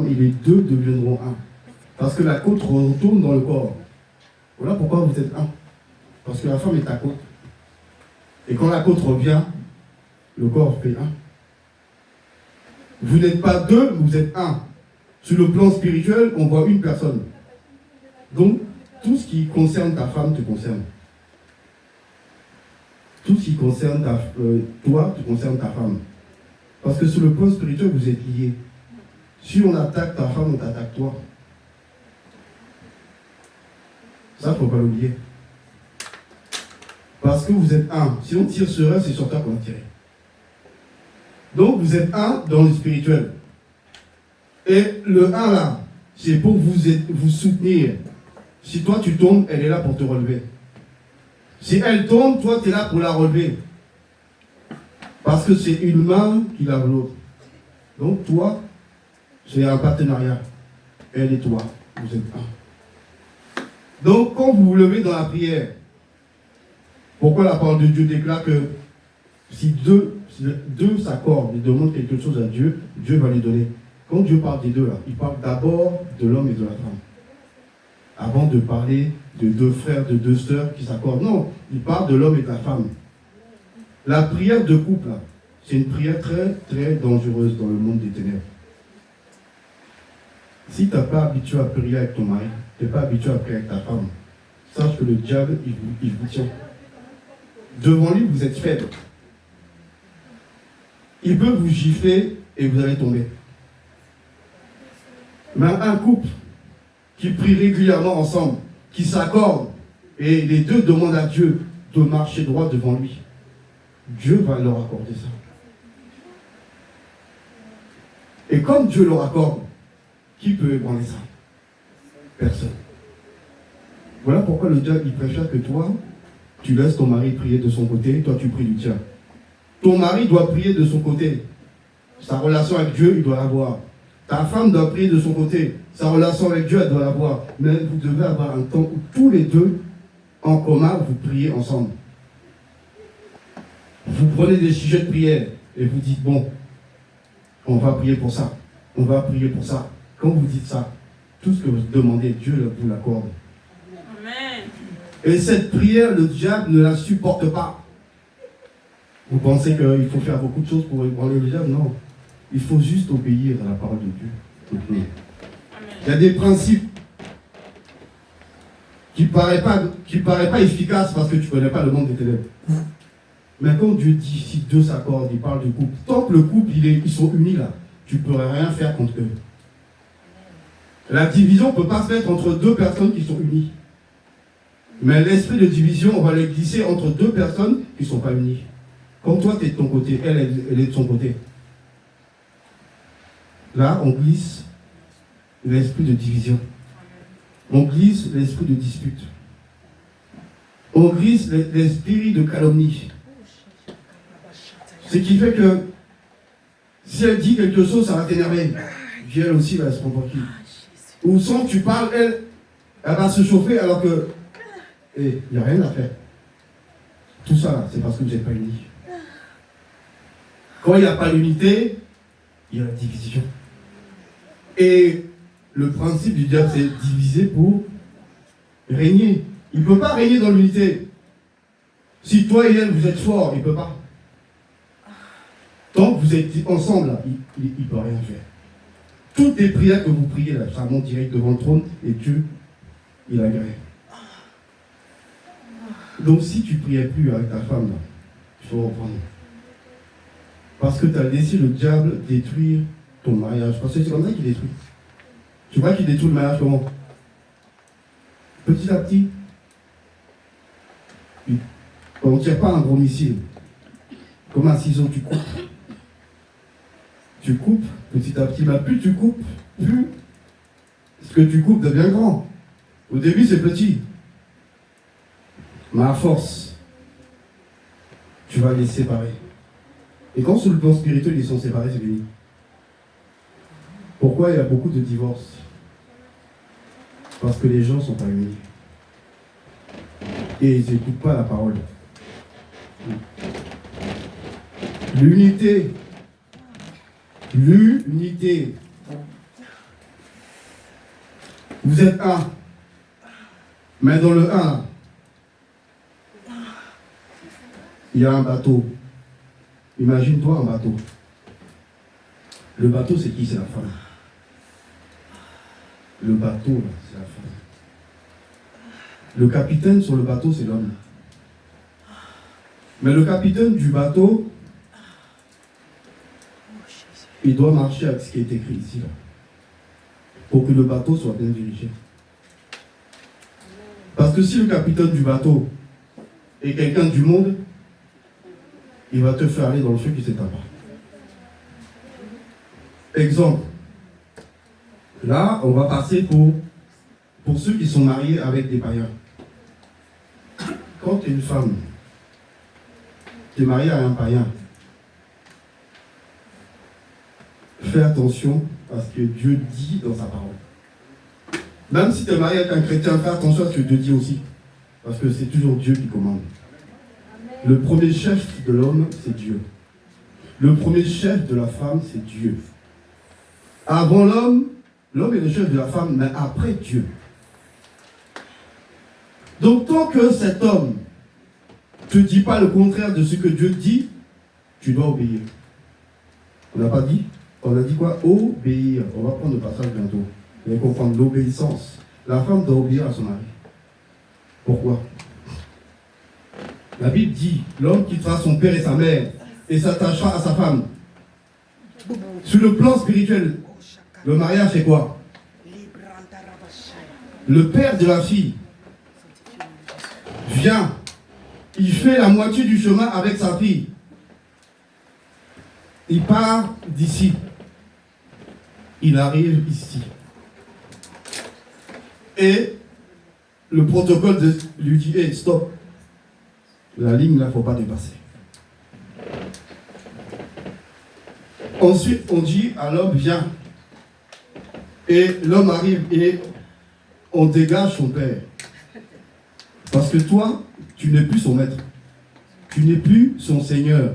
et les deux deviendront un. Parce que la côte retourne dans le corps. Voilà pourquoi vous êtes un. Parce que la femme est ta côte. Et quand la côte revient, le corps fait un. Vous n'êtes pas deux, vous êtes un. Sur le plan spirituel, on voit une personne. Donc, tout ce qui concerne ta femme te concerne. Tout ce qui concerne toi, te concerne ta femme. Parce que sur le plan spirituel, vous êtes liés. Si on attaque ta femme, on t'attaque toi. Ça, il ne faut pas l'oublier. Parce que vous êtes un. Si on tire sur un, c'est sur toi qu'on va tirer. Donc, vous êtes un dans le spirituel. Et le un là, c'est pour vous soutenir. Si toi tu tombes, elle est là pour te relever. Si elle tombe, toi tu es là pour la relever. Parce que c'est une main qui lave l'autre. Donc toi, c'est un partenariat. Elle et toi, vous êtes un. Donc quand vous vous levez dans la prière, pourquoi la parole de Dieu déclare que si deux s'accordent et demandent quelque chose à Dieu, Dieu va les donner. Quand Dieu parle des deux là, il parle d'abord de l'homme et de la femme. Avant de parler de deux frères, de deux sœurs qui s'accordent. Non, il parle de l'homme et de la femme. La prière de couple, là, c'est une prière très, très dangereuse dans le monde des ténèbres. Si tu n'es pas habitué à prier avec ton mari, tu n'es pas habitué à prier avec ta femme, sache que le diable, il vous tient. Devant lui, vous êtes faible. Il peut vous gifler et vous allez tomber. Mais un couple qui prie régulièrement ensemble, qui s'accordent, et les deux demandent à Dieu de marcher droit devant lui, Dieu va leur accorder ça. Et comme Dieu leur accorde, qui peut ébranler ça? Personne. Voilà pourquoi le diable, il préfère que toi, tu laisses ton mari prier de son côté, toi tu pries du tien. Ton mari doit prier de son côté. Sa relation avec Dieu, il doit l'avoir. Ta femme doit prier de son côté. Sa relation avec Dieu, elle doit l'avoir. Mais vous devez avoir un temps où tous les deux, en commun, vous priez ensemble. Vous prenez des sujets de prière et vous dites, bon, on va prier pour ça. On va prier pour ça. Quand vous dites ça, tout ce que vous demandez, Dieu vous l'accorde. Amen. Et cette prière, le diable ne la supporte pas. Vous pensez qu'il faut faire beaucoup de choses pour ébranler le diable? Non. Il faut juste obéir à la parole de Dieu. Il y a des principes qui ne paraissent pas efficaces parce que tu ne connais pas le monde des ténèbres. Mais quand Dieu dit, si deux s'accordent, il parle du couple. Tant que le couple, ils sont unis là, tu ne pourrais rien faire contre eux. La division ne peut pas se mettre entre deux personnes qui sont unies. Mais l'esprit de division, on va le glisser entre deux personnes qui ne sont pas unies. Quand toi, tu es de ton côté, elle est de son côté. Là, on glisse l'esprit de division. On glisse l'esprit de dispute. On glisse l'esprit de calomnie. Ce qui fait que si elle dit quelque chose, ça va t'énerver. Puis elle aussi va se provoquer. Ou sans que tu parles, elle va se chauffer alors que il n'y a rien à faire. Tout ça, c'est parce que vous n'êtes pas unis. Quand il n'y a pas l'unité, il y a la division. Et le principe du diable, c'est diviser pour régner. Il ne peut pas régner dans l'unité. Si toi et elle, vous êtes forts, il ne peut pas. Tant que vous êtes ensemble, là, il ne peut rien faire. Toutes les prières que vous priez, là, ça monte direct devant le trône et Dieu, il agrée. Donc si tu ne priais plus avec ta femme, là, il faut reprendre. Parce que tu as laissé le diable détruire ton mariage. Parce que c'est comme ça qu'il détruit. Tu vois qu'il détruit le mariage comment? Petit à petit. On ne tire pas un gros missile. Comme un ciseau, tu coupes. Tu coupes petit à petit. Mais plus tu coupes, plus ce que tu coupes devient grand. Au début, c'est petit. Mais à force, tu vas les séparer. Et quand sur le plan spirituel, ils sont séparés, c'est fini. Pourquoi il y a beaucoup de divorces? Parce que les gens ne sont pas unis. Et ils n'écoutent pas la parole. L'unité. Vous êtes un. Mais dans le 1, il y a un bateau. Imagine-toi un bateau. Le bateau, c'est qui? C'est la femme. Le bateau, là, c'est la femme. Le capitaine sur le bateau, c'est l'homme. Mais le capitaine du bateau, il doit marcher avec ce qui est écrit ici, là, pour que le bateau soit bien dirigé. Parce que si le capitaine du bateau est quelqu'un du monde, il va te faire aller dans le feu qui s'éteint pas. Exemple. Là, on va passer pour ceux qui sont mariés avec des païens. Quand tu es une femme, tu es mariée à un païen, fais attention à ce que Dieu dit dans sa parole. Même si tu es marié avec un chrétien, fais attention à ce que Dieu dit aussi. Parce que c'est toujours Dieu qui commande. Le premier chef de l'homme, c'est Dieu. Le premier chef de la femme, c'est Dieu. Avant l'homme, l'homme est le chef de la femme, mais après Dieu. Donc tant que cet homme ne te dit pas le contraire de ce que Dieu dit, tu dois obéir. On n'a pas dit? On a dit quoi? Obéir. On va prendre le passage bientôt. Vous allez comprendre l'obéissance. La femme doit obéir à son mari. Pourquoi? La Bible dit, l'homme quittera son père et sa mère et s'attachera à sa femme. Sur le plan spirituel, le mariage c'est quoi? Le père de la fille vient, il fait la moitié du chemin avec sa fille. Il part d'ici. Il arrive ici. Et le protocole lui dit, hey, stop. La ligne, là, il ne faut pas dépasser. Ensuite, on dit à l'homme, viens. Et l'homme arrive et on dégage son père. Parce que toi, tu n'es plus son maître. Tu n'es plus son seigneur.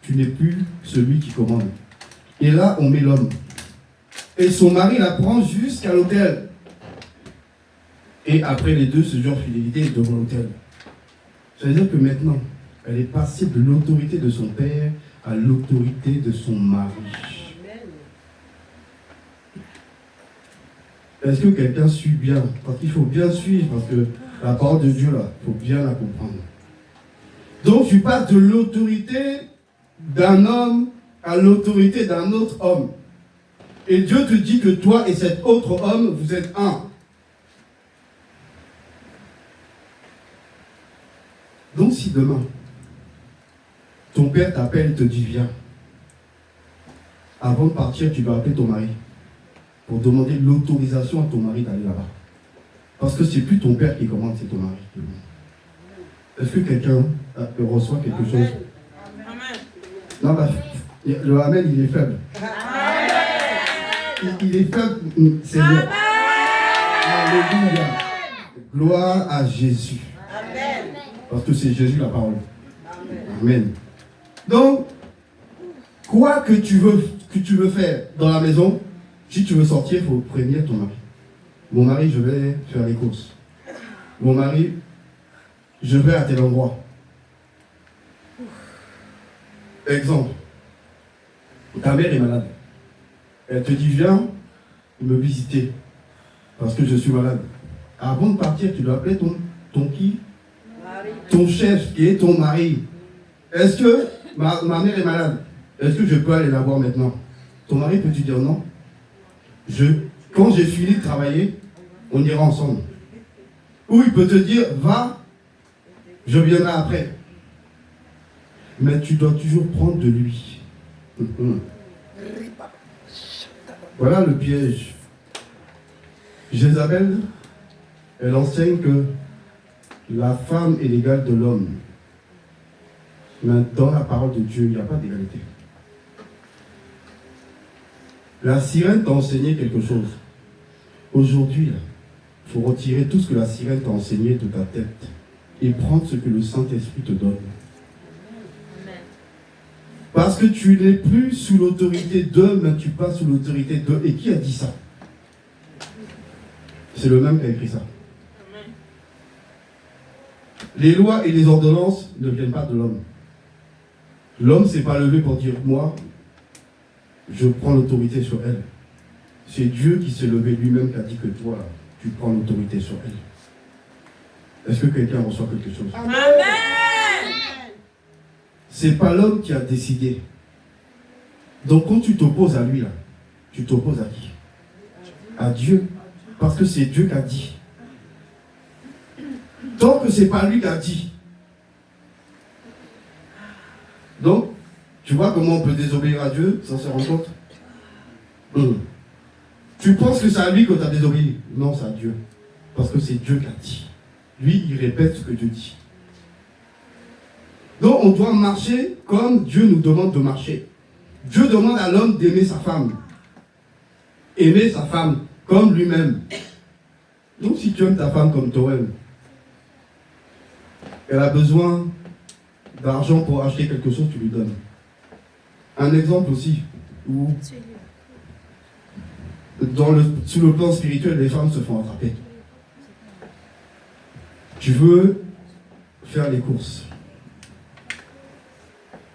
Tu n'es plus celui qui commande. Et là, on met l'homme. Et son mari la prend jusqu'à l'autel. Et après, les deux se jurent fidélité devant l'autel. Ça veut dire que maintenant, elle est passée de l'autorité de son père à l'autorité de son mari. Est-ce que quelqu'un suit bien? Parce qu'il faut bien suivre, parce que la parole de Dieu, là, il faut bien la comprendre. Donc, tu passes de l'autorité d'un homme à l'autorité d'un autre homme. Et Dieu te dit que toi et cet autre homme, vous êtes un. Donc, si demain, ton père t'appelle et te dit viens, avant de partir, tu dois appeler ton mari pour demander l'autorisation à ton mari d'aller là-bas. Parce que c'est plus ton père qui commande, c'est ton mari qui commande. Est-ce que quelqu'un reçoit quelque chose? Amen. Non, bah, le Amen, il est faible. Il est faible, Seigneur. Alléluia. Gloire à Jésus. Amen. Parce que c'est Jésus la parole. Amen. Donc, quoi que tu veux faire dans la maison, si tu veux sortir, il faut prévenir ton mari. Mon mari, je vais faire les courses. Mon mari, je vais à tel endroit. Exemple. Ta mère est malade. Elle te dit, viens me visiter. Parce que je suis malade. Avant de partir, tu dois appeler ton qui? Mari. Ton chef, qui est ton mari. Est-ce que ma mère est malade? Est-ce que je peux aller la voir maintenant? Ton mari peut te dire non? Quand j'ai fini de travailler, on ira ensemble. Ou il peut te dire, va, je viendrai après. Mais tu dois toujours prendre de lui. Voilà le piège. Jézabel, elle enseigne que la femme est l'égale de l'homme. Mais dans la parole de Dieu, il n'y a pas d'égalité. La sirène t'a enseigné quelque chose. Aujourd'hui, il faut retirer tout ce que la sirène t'a enseigné de ta tête et prendre ce que le Saint-Esprit te donne. Parce que tu n'es plus sous l'autorité d'eux, mais tu passes sous l'autorité d'eux. Et qui a dit ça? C'est le même qui a écrit ça. Les lois et les ordonnances ne viennent pas de l'homme. L'homme ne s'est pas levé pour dire, moi, je prends l'autorité sur elle. C'est Dieu qui s'est levé lui-même qui a dit que toi, tu prends l'autorité sur elle. Est-ce que quelqu'un reçoit quelque chose? Amen. C'est pas l'homme qui a décidé. Donc quand tu t'opposes à lui, là, tu t'opposes à qui? À Dieu. Parce que c'est Dieu qui a dit. Tant que c'est pas lui qui a dit. Donc, tu vois comment on peut désobéir à Dieu sans se rendre compte? Tu penses que c'est à lui que tu as désobéi? Non, c'est à Dieu. Parce que c'est Dieu qui a dit. Lui, il répète ce que Dieu dit. Donc, on doit marcher comme Dieu nous demande de marcher. Dieu demande à l'homme d'aimer sa femme. Aimer sa femme comme lui-même. Donc, si tu aimes ta femme comme toi-même, elle a besoin d'argent pour acheter quelque chose, tu lui donnes. Un exemple aussi, où sur le plan spirituel, les femmes se font attraper. Tu veux faire les courses.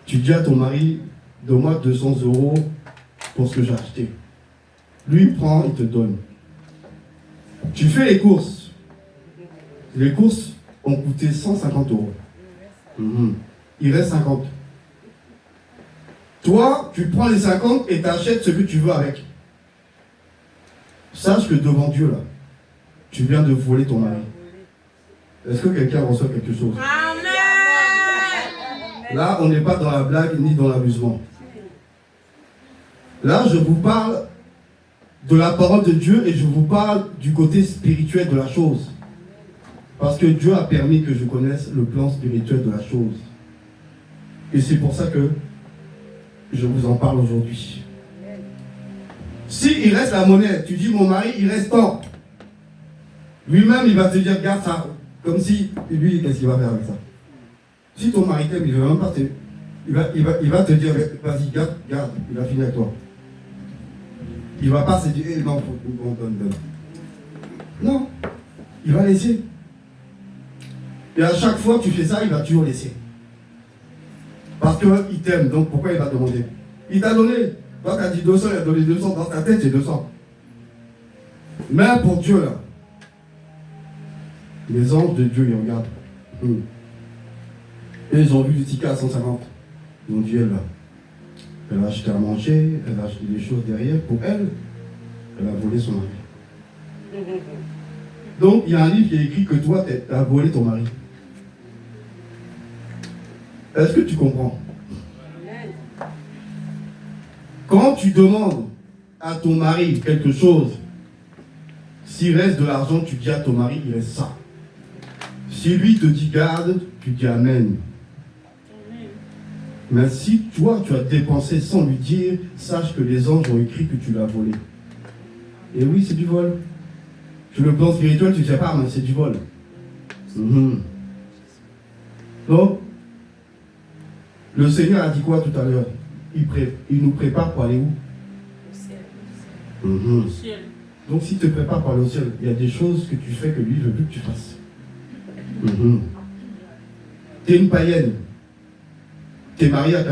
Tu dis à ton mari, donne-moi 200 € pour ce que j'ai acheté. Lui, il prend, il te donne. Tu fais les courses. Les courses ont coûté 150 €. Il reste 50. Toi, tu prends les 50 et tu achètes ce que tu veux avec. Sache que devant Dieu, là, tu viens de voler ton mari. Est-ce que quelqu'un reçoit quelque chose? Amen. Là, on n'est pas dans la blague ni dans l'amusement. Là, je vous parle de la parole de Dieu et je vous parle du côté spirituel de la chose. Parce que Dieu a permis que je connaisse le plan spirituel de la chose. Et c'est pour ça que je vous en parle aujourd'hui. Si il reste la monnaie, tu dis mon mari, il reste tant. Lui-même, il va te dire, garde ça. Comme si, lui, qu'est-ce qu'il va faire avec ça? Si ton mari t'aime, il ne va même pas te... Il va te dire, vas-y, garde, il va finir avec toi. Il ne va pas se dire, eh, non, donne. Non, il va laisser. Et à chaque fois que tu fais ça, il va toujours laisser. Parce qu'il t'aime, donc pourquoi il va demander? Il t'a donné. Toi, tu as dit 200, il a donné 200. Dans ta tête, c'est 200. Mais pour Dieu, là, les anges de Dieu, ils regardent. Et ils ont vu le ticket à 150. Ils ont dit, elle a acheté à manger, elle a acheté des choses derrière. Pour elle, elle a volé son mari. Donc, il y a un livre qui est écrit que toi, tu as volé ton mari. Est-ce que tu comprends? Quand tu demandes à ton mari quelque chose, s'il reste de l'argent, tu dis à ton mari, il reste ça. Si lui te dit garde, tu dis amen. Mais si toi, tu as dépensé sans lui dire, sache que les anges ont écrit que tu l'as volé. Et oui, c'est du vol. Sur le plan spirituel, tu ne sais pas, mais c'est du vol. Donc, le Seigneur a dit quoi tout à l'heure? Il nous prépare pour aller où? Au ciel. Donc, s'il te prépare pour aller au ciel, il y a des choses que tu fais que lui ne veut plus que tu fasses. Tu es une païenne. Tu es marié avec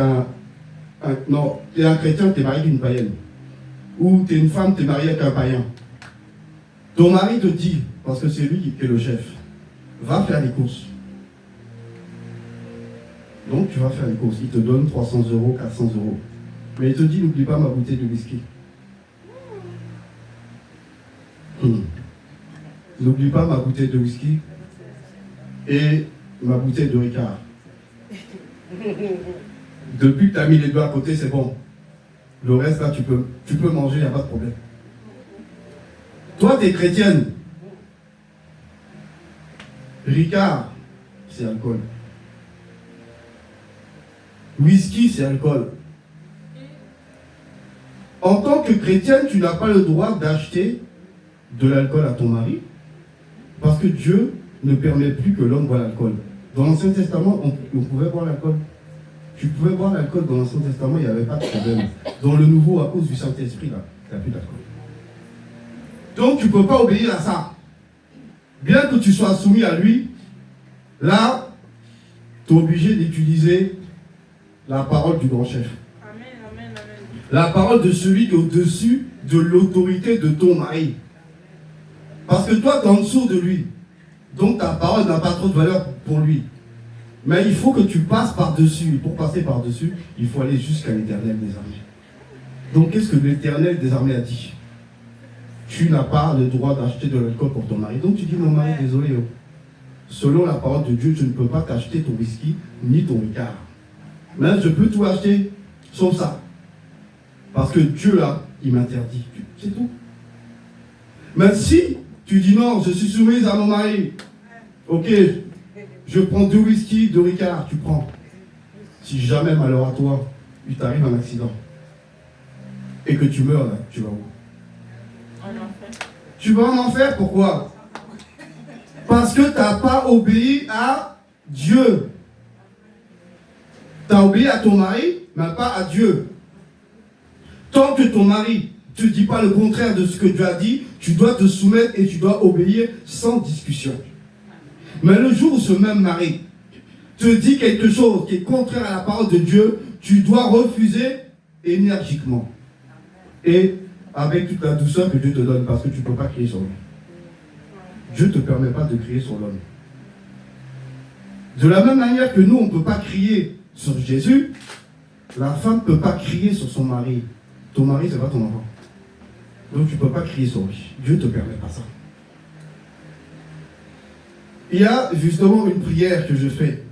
non, tu es un chrétien, tu es marié avec une païenne. Ou tu es une femme, tu es marié avec un païen. Ton mari te dit, parce que c'est lui qui est le chef, va faire les courses. Donc tu vas faire les courses. Il te donne 300 €, 400 €. Mais il te dit, n'oublie pas ma bouteille de whisky. N'oublie pas ma bouteille de whisky et ma bouteille de Ricard. Depuis que tu as mis les deux à côté, c'est bon. Le reste, là, tu peux manger, il n'y a pas de problème. Toi, tu es chrétienne. Ricard, c'est alcool. Whisky, c'est alcool. En tant que chrétienne, tu n'as pas le droit d'acheter de l'alcool à ton mari parce que Dieu ne permet plus que l'homme boive l'alcool. Dans l'Ancien Testament, on pouvait boire l'alcool. Tu pouvais boire l'alcool dans l'Ancien Testament, il n'y avait pas de problème. Dans le Nouveau, à cause du Saint-Esprit, là, il n'y a plus d'alcool. Donc, tu ne peux pas obéir à ça. bien que tu sois soumis à lui, là, tu es obligé d'utiliser la parole du grand chef. Amen, amen, amen. La parole de celui qui est au-dessus de l'autorité de ton mari. Parce que toi, tu es en dessous de lui. Donc ta parole n'a pas trop de valeur pour lui. Mais il faut que tu passes par-dessus. Et pour passer par-dessus, il faut aller jusqu'à l'Éternel des armées. Donc qu'est-ce que l'Éternel des armées a dit? Tu n'as pas le droit d'acheter de l'alcool pour ton mari. Donc tu dis, mon mari, désolé. Selon la parole de Dieu, je ne peux pas t'acheter ton whisky ni ton ricard. Mais je peux tout acheter, sauf ça. Parce que Dieu, là, il m'interdit. C'est tout. Mais si tu dis non, je suis soumise à mon mari. Ok, je prends 2 whisky, 2 ricard, tu prends. Si jamais, malheur à toi, il t'arrive un accident et que tu meurs, là, tu vas où? En enfer. Tu vas en enfer, pourquoi? Parce que tu n'as pas obéi à Dieu. Tu as obéi à ton mari, mais pas à Dieu. Tant que ton mari ne te dit pas le contraire de ce que Dieu a dit, tu dois te soumettre et tu dois obéir sans discussion. Mais le jour où ce même mari te dit quelque chose qui est contraire à la parole de Dieu, tu dois refuser énergiquement. Et avec toute la douceur que Dieu te donne, parce que tu ne peux pas crier sur lui. Dieu ne te permet pas de crier sur l'homme. De la même manière que nous, on ne peut pas crier sur Jésus, la femme ne peut pas crier sur son mari. Ton mari, ce n'est pas ton enfant. Donc tu ne peux pas crier sur lui. Dieu ne te permet pas ça. Il y a justement une prière que je fais.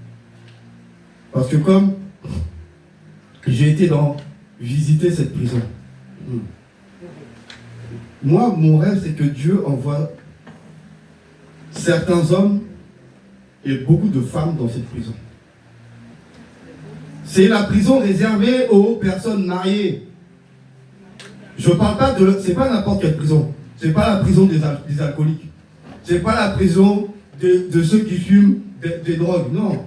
Parce que comme j'ai été visiter cette prison, moi, mon rêve, c'est que Dieu envoie certains hommes et beaucoup de femmes dans cette prison. C'est la prison réservée aux personnes mariées. Je ne parle pas de... C'est pas n'importe quelle prison. C'est pas la prison des alcooliques. C'est pas la prison de ceux qui fument des drogues. Non.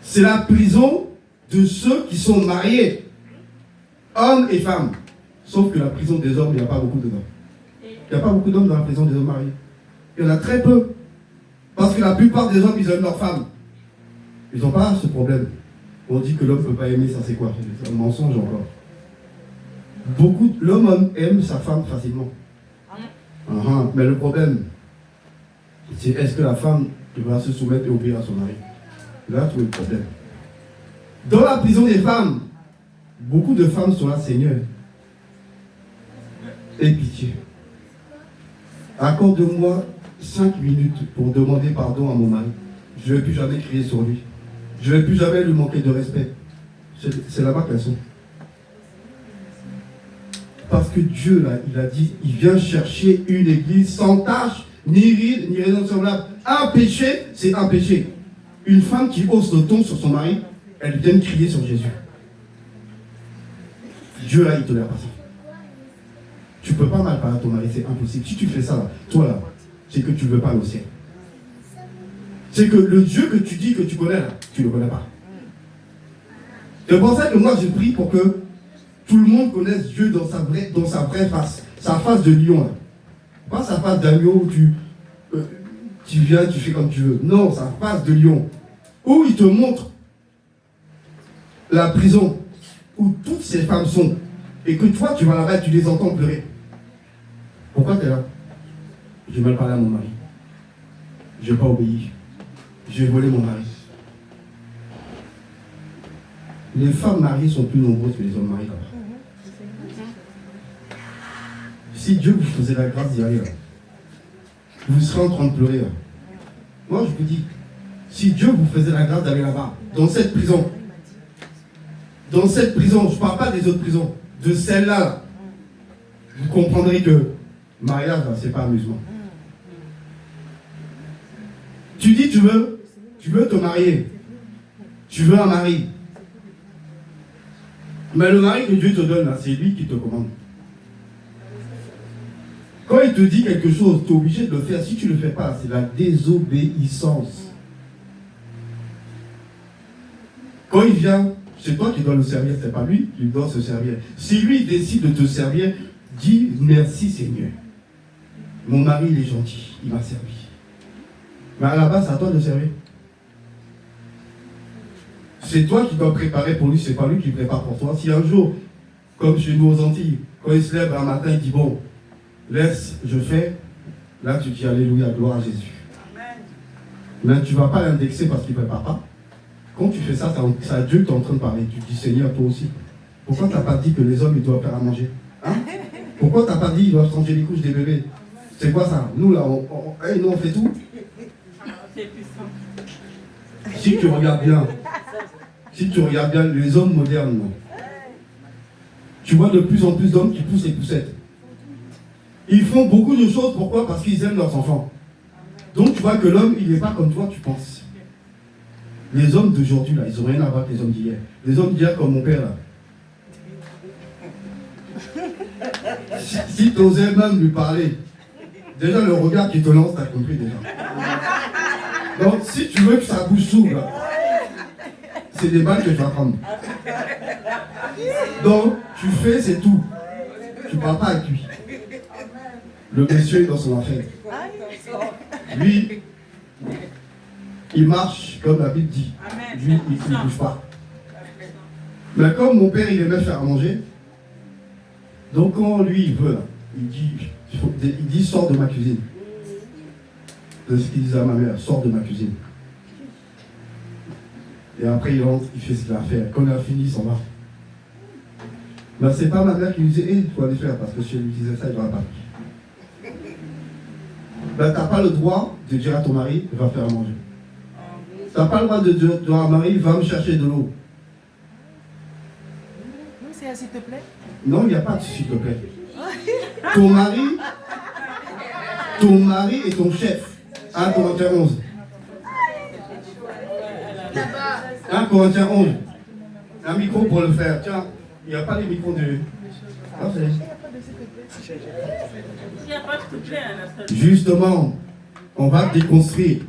C'est la prison de ceux qui sont mariés. Hommes et femmes. Sauf que la prison des hommes, il n'y a pas beaucoup d'hommes. Il n'y a pas beaucoup d'hommes dans la prison des hommes mariés. Il y en a très peu. Parce que la plupart des hommes, ils aiment leurs femmes. Ils n'ont pas ce problème. On dit que l'homme ne peut pas aimer, ça c'est quoi? C'est un mensonge encore. L'homme aime sa femme facilement. Mais le problème, c'est est-ce que la femme va se soumettre et obéir à son mari? Là, tout est le problème. Dans la prison des femmes, beaucoup de femmes sont là, Seigneur. Aie pitié. Accorde-moi 5 minutes pour demander pardon à mon mari. Je ne vais plus jamais crier sur lui. Je ne vais plus jamais lui manquer de respect. C'est là-bas qu'elles sont. Parce que Dieu, là, il a dit, il vient chercher une église sans tache, ni ride, ni raison semblable. Un péché, c'est un péché. Une femme qui hausse le ton sur son mari, elle vient crier sur Jésus. Dieu, là, il ne tolère pas ça. Tu ne peux pas mal parler à ton mari, c'est impossible. Si tu fais ça, là, toi, là, c'est que tu ne veux pas le ciel. C'est que le Dieu que tu dis que tu connais, là, tu ne le connais pas. C'est pour ça que moi, je prie pour que tout le monde connaisse Dieu dans sa vraie face. Sa face de lion, là. Pas sa face d'agneau où tu viens, tu fais comme tu veux. Non, sa face de lion. Où il te montre la prison où toutes ces femmes sont. Et que toi, tu vas là-bas et tu les entends pleurer. Pourquoi tu es là? J'ai mal parlé à mon mari. Je n'ai pas obéi. J'ai volé mon mari. Les femmes mariées sont plus nombreuses que les hommes mariés là-bas. Si Dieu vous faisait la grâce d'y aller, là, vous serez en train de pleurer. Là. Moi, je vous dis, si Dieu vous faisait la grâce d'aller là-bas, dans cette prison, je ne parle pas des autres prisons, de celle-là, là, vous comprendrez que mariage, ce n'est pas amusement. Tu dis, tu veux te marier. Tu veux un mari. Mais le mari que Dieu te donne, là, c'est lui qui te commande. Quand il te dit quelque chose, tu es obligé de le faire. Si tu ne le fais pas, c'est la désobéissance. Quand il vient, c'est toi qui dois le servir, c'est pas lui qui doit se servir. Si lui décide de te servir, dis merci Seigneur. mon mari il est gentil, il m'a servi. Mais à la base, c'est à toi de servir. C'est toi qui dois préparer pour lui, c'est pas lui qui prépare pour toi. Si un jour, comme chez nous aux Antilles, quand il se lève un matin, il dit bon, laisse, je fais, là tu dis alléluia, gloire à Jésus. Mais tu ne vas pas l'indexer parce qu'il ne prépare pas. Quand tu fais ça, c'est à Dieu que tu es en train de parler. Tu dis Seigneur, toi aussi. Pourquoi tu n'as pas dit que les hommes ils doivent faire à manger, hein? Pourquoi tu n'as pas dit qu'ils doivent changer les couches des bébés? C'est quoi ça? Nous là, nous on fait tout. C'est puissant. Si tu regardes bien, les hommes modernes, tu vois de plus en plus d'hommes qui poussent les poussettes. Ils font beaucoup de choses, pourquoi? Parce qu'ils aiment leurs enfants. Donc tu vois que l'homme, il n'est pas comme toi, tu penses. Les hommes d'aujourd'hui, là, ils n'ont rien à voir avec les hommes d'hier. Les hommes d'hier, comme mon père, là. Si tu osais même lui parler, déjà le regard qu'il te lance, tu as compris déjà. Donc si tu veux que sa bouche s'ouvre, là, c'est des balles que tu vas prendre. Donc tu fais, c'est tout. Tu ne parles pas avec lui. Le monsieur est dans son affaire. Lui, il marche comme la Bible dit. Lui, il ne bouge pas. Mais comme mon père, il aimait faire à manger, donc quand lui, il veut, là, il dit sors de ma cuisine. C'est ce qu'il disait à ma mère, sors de ma cuisine. Et après, il rentre, il fait ce qu'il a à faire. Quand il a fini, il s'en va. Mais c'est pas ma mère qui lui disait, il faut aller faire, parce que si elle lui disait ça, il n'aurait pas fait. Ben, tu n'as pas le droit de dire à ton mari, va faire à manger. Tu n'as pas le droit de dire à ton mari, va me chercher de l'eau. Non, c'est s'il te plaît. Non, il n'y a pas de s'il te plaît. Ton mari est ton chef. 1 Corinthiens 11. 1 Corinthiens 11. Un micro pour le faire. Tiens, il n'y a pas les micros de... Ah, Il n'y a pas de s'il te plaît, Anastasie. Justement, on va déconstruire.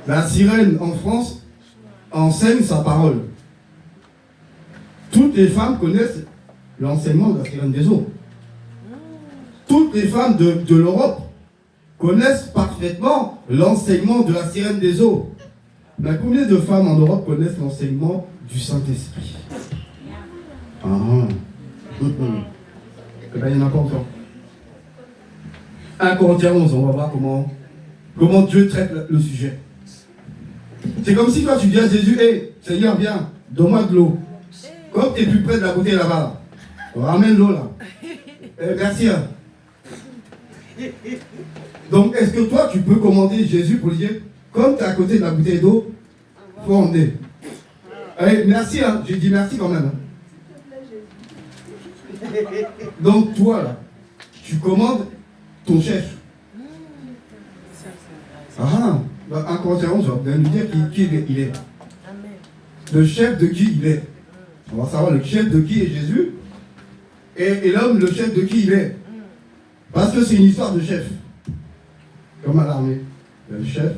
La sirène en France enseigne sa parole. Toutes les femmes connaissent l'enseignement de la sirène des eaux. Toutes les femmes de l'Europe connaissent parfaitement l'enseignement de la sirène des eaux. Mais combien de femmes en Europe connaissent l'enseignement du Saint-Esprit? Ah. Eh bien, il n'y en a pas encore. 1 Corinthiens 11, on va voir comment Dieu traite le sujet. C'est comme si toi tu dis à Jésus, hé, Seigneur, viens, donne-moi de l'eau. Comme tu es plus près de la bouteille là-bas, ramène l'eau là. Merci. Hein. Donc, est-ce que toi, tu peux commander Jésus pour lui dire, comme tu es à côté de la bouteille d'eau, il faut emmener. Allez, merci, hein. J'ai dit merci quand même. Hein. Donc, toi, là, tu commandes ton chef. Ah, 1 Corinthiens 11, je vais lui dire qui il est. Le chef de qui il est. On va savoir le chef de qui est Jésus. Et l'homme, le chef de qui il est. Parce que c'est une histoire de chef. Comme à l'armée. Il y a le chef,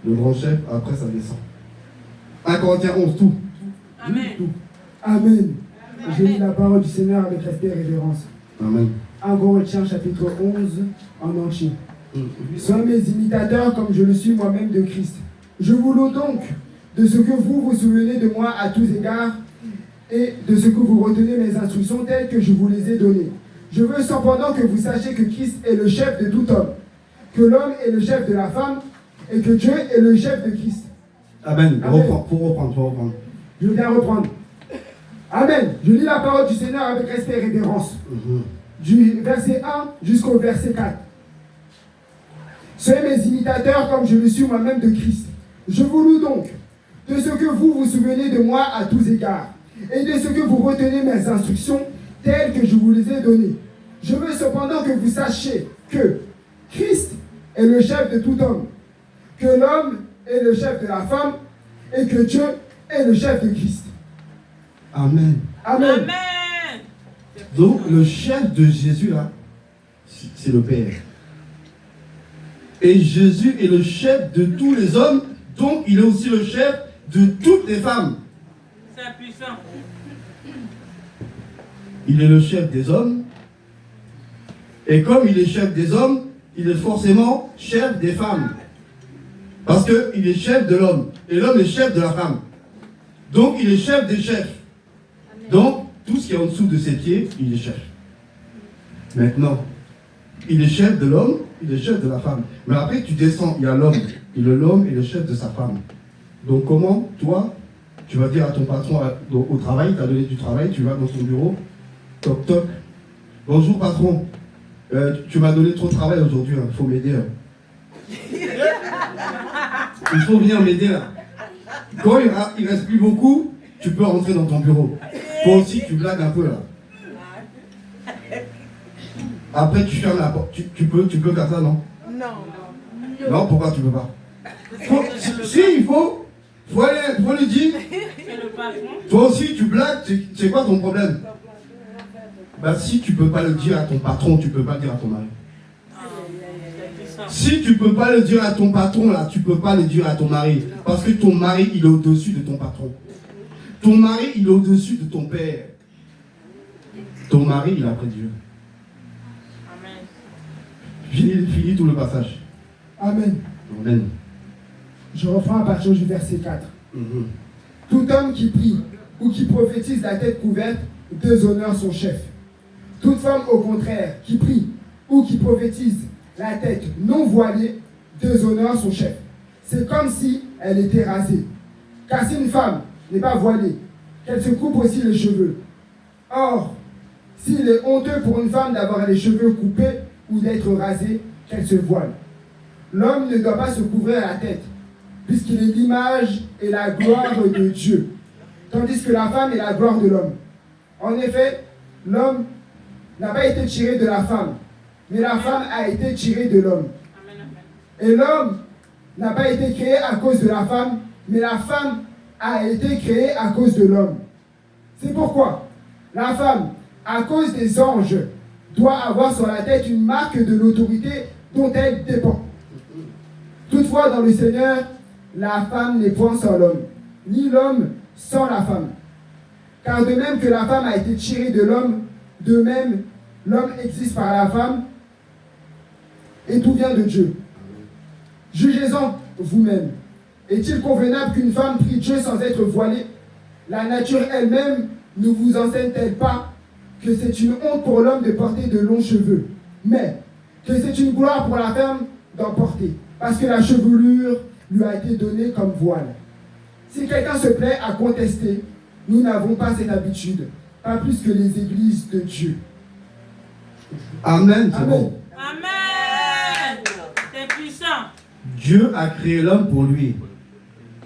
le grand chef, après ça descend. 1 Corinthiens 11, tout. Amen. Tout. Amen. Je lis la parole du Seigneur avec respect et révérence. Amen. 1 Corinthiens chapitre 11 en entier. Soyez mes imitateurs comme je le suis moi-même de Christ. Je vous loue donc de ce que vous vous souvenez de moi à tous égards et de ce que vous retenez mes instructions telles que je vous les ai données. Je veux cependant que vous sachiez que Christ est le chef de tout homme, que l'homme est le chef de la femme et que Dieu est le chef de Christ. Amen. Amen. Faut reprendre. Je viens reprendre. Amen. Je lis la parole du Seigneur avec respect et révérence. Du verset 1 jusqu'au verset 4. Soyez mes imitateurs comme je le suis moi-même de Christ. Je vous loue donc de ce que vous vous souvenez de moi à tous égards et de ce que vous retenez mes instructions telles que je vous les ai données. Je veux cependant que vous sachiez que Christ est le chef de tout homme, que l'homme est le chef de la femme et que Dieu est le chef de Christ. Amen. Amen. Amen. Donc, le chef de Jésus, là, c'est le Père. Et Jésus est le chef de tous les hommes, donc il est aussi le chef de toutes les femmes. C'est puissant. Il est le chef des hommes Et comme il est chef des hommes, il est forcément chef des femmes. Parce qu'il est chef de l'homme. Et l'homme est chef de la femme. Donc il est chef des chefs. Donc tout ce qui est en dessous de ses pieds, il est chef. Maintenant, il est chef de l'homme, il est chef de la femme. Mais après tu descends, il y a l'homme. Et l'homme est le chef de sa femme. Donc comment, toi, tu vas dire à ton patron au travail, tu as donné du travail, tu vas dans son bureau, toc toc. Bonjour patron, tu m'as donné trop de travail aujourd'hui, il faut m'aider. Il faut venir m'aider là. Quand il reste plus beaucoup, tu peux rentrer dans ton bureau. Toi aussi, tu blagues un peu là. Après, tu fermes la porte. Tu peux faire ça, non? Non. Non, pourquoi tu peux pas? Si, il faut lui dire. C'est le patron. Toi aussi, tu blagues, c'est quoi ton problème? Bah, si tu peux pas le dire à ton patron, tu peux pas le dire à ton mari. C'est puissant. Si tu peux pas le dire à ton patron, là, tu peux pas le dire à ton mari. Parce que ton mari, il est au-dessus de ton patron. Ton mari, il est au-dessus de ton père. Ton mari, il est après Dieu. Amen. Finis tout le passage. Amen. Amen. Je reprends à partir du verset 4. Tout homme qui prie ou qui prophétise la tête couverte déshonore son chef. Toute femme, au contraire, qui prie ou qui prophétise la tête non voilée déshonore son chef. C'est comme si elle était rasée. Car si une femme n'est pas voilée, qu'elle se coupe aussi les cheveux. Or, s'il est honteux pour une femme d'avoir les cheveux coupés ou d'être rasée, qu'elle se voile. L'homme ne doit pas se couvrir la tête, puisqu'il est l'image et la gloire de Dieu, tandis que la femme est la gloire de l'homme. En effet, l'homme n'a pas été tiré de la femme, mais la femme a été tirée de l'homme. Et l'homme n'a pas été créé à cause de la femme, mais la femme a été créée à cause de l'homme. C'est pourquoi la femme, à cause des anges, doit avoir sur la tête une marque de l'autorité dont elle dépend. Toutefois, dans le Seigneur, la femme n'est point sans l'homme, ni l'homme sans la femme. Car de même que la femme a été tirée de l'homme, de même l'homme existe par la femme, et tout vient de Dieu. Jugez-en vous-même. Est-il convenable qu'une femme prie Dieu sans être voilée? La nature elle-même ne vous enseigne-t-elle pas que c'est une honte pour l'homme de porter de longs cheveux, mais que c'est une gloire pour la femme d'en porter, parce que la chevelure lui a été donnée comme voile. Si quelqu'un se plaît à contester, nous n'avons pas cette habitude, pas plus que les églises de Dieu. Amen, c'est Amen. bon. Amen. C'est puissant. Dieu a créé l'homme pour lui.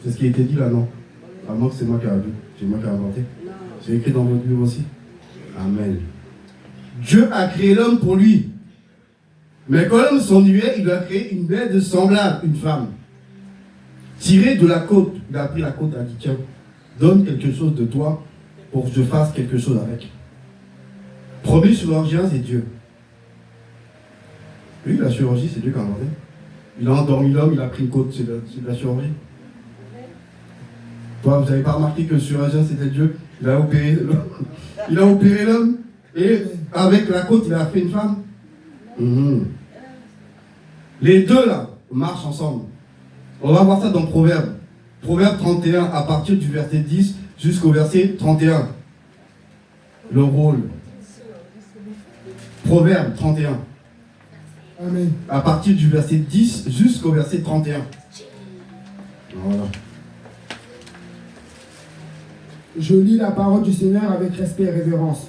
C'est ce qui a été dit là, non? À moins que c'est moi qui ai vu. C'est moi qui ai inventé. C'est écrit dans votre livre aussi. Amen. Dieu a créé l'homme pour lui. Mais quand l'homme s'ennuyait, il a créé une bête semblable, une femme. Tirée de la côte. Il a pris la côte, il a dit tiens, donne quelque chose de toi pour que je fasse quelque chose avec. Premier chirurgien, c'est Dieu. Oui, la chirurgie, c'est Dieu qui a inventé. Il a endormi l'homme, il a pris une côte, c'est de la chirurgie. Toi, vous n'avez pas remarqué que le chirurgien, c'était Dieu? Il a opéré l'homme. Il a opéré l'homme et avec la côte, il a fait une femme. Les deux, là, marchent ensemble. On va voir ça dans Proverbe. Proverbe 31, à partir du verset 10 jusqu'au verset 31. Le rôle. Proverbe 31. Amen. À partir du verset 10 jusqu'au verset 31. Voilà. Je lis la parole du Seigneur avec respect et révérence.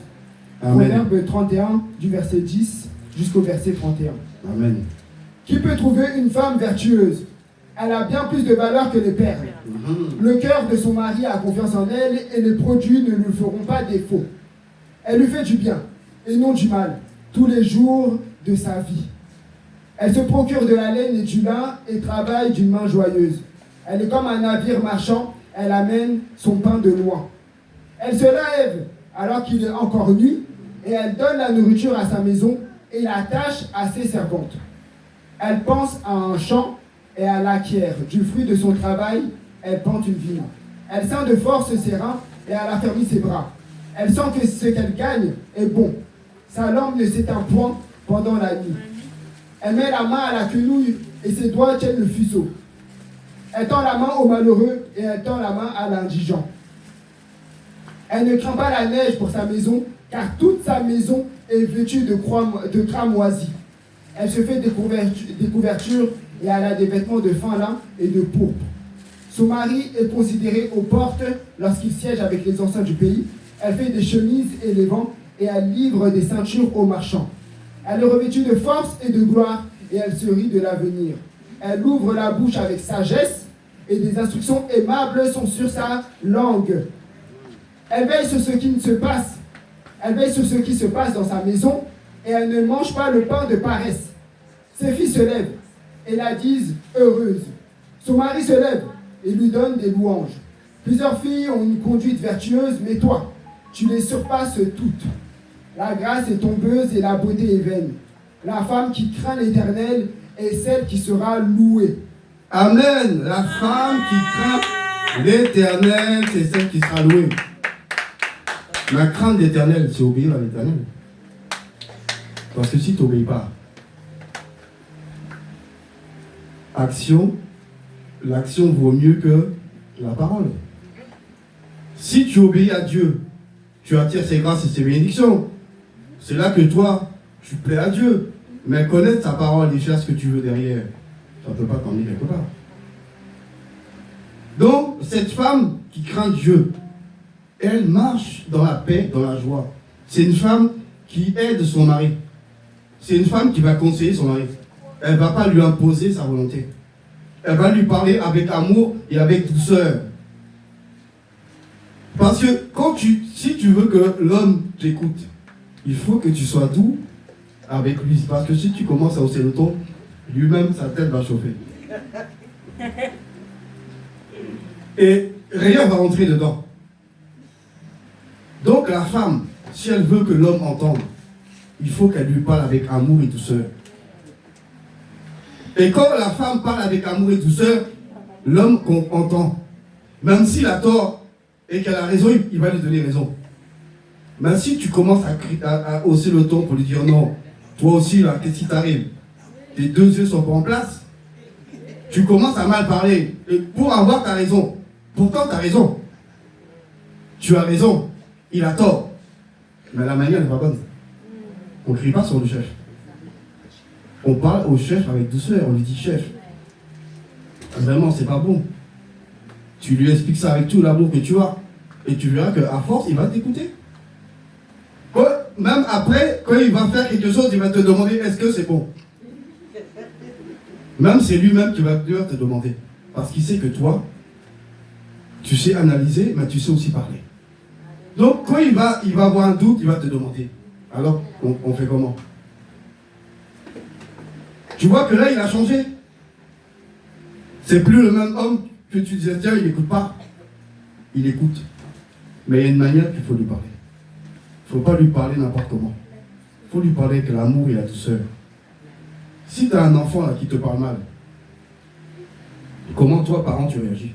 Amen. Proverbe 31, du verset 10 jusqu'au verset 31. Amen. Qui peut trouver une femme vertueuse? Elle a bien plus de valeur que les perles. Le cœur de son mari a confiance en elle et les produits ne lui feront pas défaut. Elle lui fait du bien et non du mal tous les jours de sa vie. Elle se procure de la laine et du lin et travaille d'une main joyeuse. Elle est comme un navire marchand, elle amène son pain de loin. Elle se lève alors qu'il est encore nuit et elle donne la nourriture à sa maison et la tâche à ses servantes. Elle pense à un champ et elle acquiert du fruit de son travail, elle plante une vigne. Elle sent de force ses reins et elle affermit ses bras. Elle sent que ce qu'elle gagne est bon. Sa langue ne s'éteint point pendant la nuit. Elle met la main à la quenouille et ses doigts tiennent le fuseau. Elle tend la main au malheureux et elle tend la main à l'indigent. Elle ne craint pas la neige pour sa maison, car toute sa maison est vêtue de cramoisis. Elle se fait des couvertures et elle a des vêtements de fin lin et de pourpre. Son mari est considéré aux portes lorsqu'il siège avec les anciens du pays. Elle fait des chemises et les vend et elle livre des ceintures aux marchands. Elle est revêtue de force et de gloire et elle se rit de l'avenir. Elle ouvre la bouche avec sagesse et des instructions aimables sont sur sa langue. Elle veille sur ce qui se passe. Elle veille sur ce qui se passe dans sa maison et elle ne mange pas le pain de paresse. Ses filles se lèvent et la disent heureuse. Son mari se lève et lui donne des louanges. Plusieurs filles ont une conduite vertueuse, mais toi, tu les surpasses toutes. La grâce est tombeuse et la beauté est vaine. La femme qui craint l'Éternel est celle qui sera louée. Amen. La femme qui craint l'Éternel, c'est celle qui sera louée. La crainte d'Éternel, c'est obéir à l'Éternel. Parce que si tu n'obéis pas, l'action vaut mieux que la parole. Si tu obéis à Dieu, tu attires ses grâces et ses bénédictions. C'est là que toi, tu plais à Dieu. Mais connaître sa parole et faire ce que tu veux derrière, ça ne peut pas t'emmener quelque part. Donc, cette femme qui craint Dieu, elle marche dans la paix, dans la joie. C'est une femme qui aide son mari. C'est une femme qui va conseiller son mari. Elle ne va pas lui imposer sa volonté. Elle va lui parler avec amour et avec douceur. Parce que si tu veux que l'homme t'écoute, il faut que tu sois doux avec lui. Parce que si tu commences à hausser le ton, lui-même, sa tête va chauffer. Et rien va rentrer dedans. Donc la femme, si elle veut que l'homme entende, il faut qu'elle lui parle avec amour et douceur. Et quand la femme parle avec amour et douceur, l'homme entend. Même s'il a tort et qu'elle a raison, il va lui donner raison. Mais si tu commences à hausser le ton pour lui dire non, toi aussi là, qu'est-ce qui t'arrive? Tes deux yeux sont pas en place. Tu commences à mal parler. Et pour avoir ta raison. Pourtant tu as raison. Tu as raison. Il a tort. Mais la manière n'est pas bonne. On ne crie pas sur le chef. On parle au chef avec douceur. On lui dit chef. Vraiment, c'est pas bon. Tu lui expliques ça avec tout l'amour que tu as. Et tu verras qu'à force, il va t'écouter. Même après, quand il va faire quelque chose, il va te demander est-ce que c'est bon. Même c'est lui-même qui va te demander. Parce qu'il sait que toi, tu sais analyser, mais tu sais aussi parler. Donc quand il va avoir un doute, il va te demander. Alors, on fait comment? Tu vois que là, il a changé. C'est plus le même homme que tu disais, tiens, il n'écoute pas. Il écoute. Mais il y a une manière qu'il faut lui parler. Il ne faut pas lui parler n'importe comment. Il faut lui parler avec l'amour et la douceur. Si tu as un enfant là, qui te parle mal, comment toi, parent, tu réagis?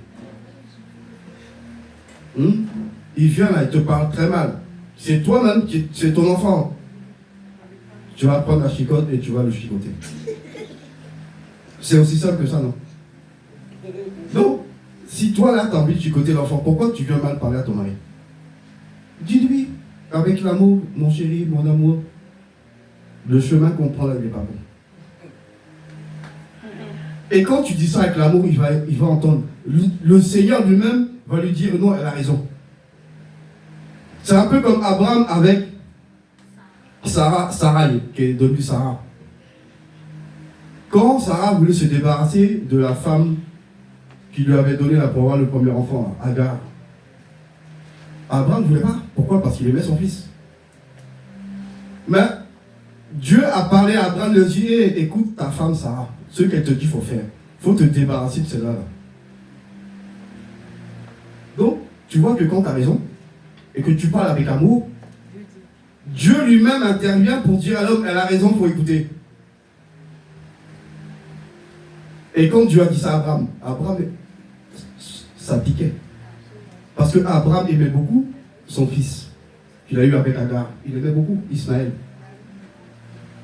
Il vient là, il te parle très mal. C'est toi-même, c'est ton enfant. Tu vas prendre la chicotte et tu vas le chicoter. C'est aussi simple que ça, non? Donc, si toi là, tu as envie de chicoter l'enfant, pourquoi tu viens mal parler à ton mari? Dis-lui, avec l'amour, mon chéri, mon amour, le chemin qu'on prend là, il n'est pas bon. Et quand tu dis ça avec l'amour, il va entendre. Le Seigneur lui-même va lui dire non, elle a raison. C'est un peu comme Abraham avec Sarah, qui est devenue Sarah. Quand Sarah voulait se débarrasser de la femme qui lui avait donné pour avoir le premier enfant, Agar, Abraham ne voulait pas. Pourquoi? Parce qu'il aimait son fils. Mais Dieu a parlé à Abraham, il dit écoute ta femme Sarah, ce qu'elle te dit, il faut faire. Il faut te débarrasser de celle-là. Donc, tu vois que quand tu as raison, et que tu parles avec amour, Dieu lui-même intervient pour dire à l'homme, elle a raison, il faut écouter. Et quand Dieu a dit ça à Abraham, ça piquait. Parce que Abraham aimait beaucoup son fils, qu'il a eu avec Agar. Il aimait beaucoup Ismaël.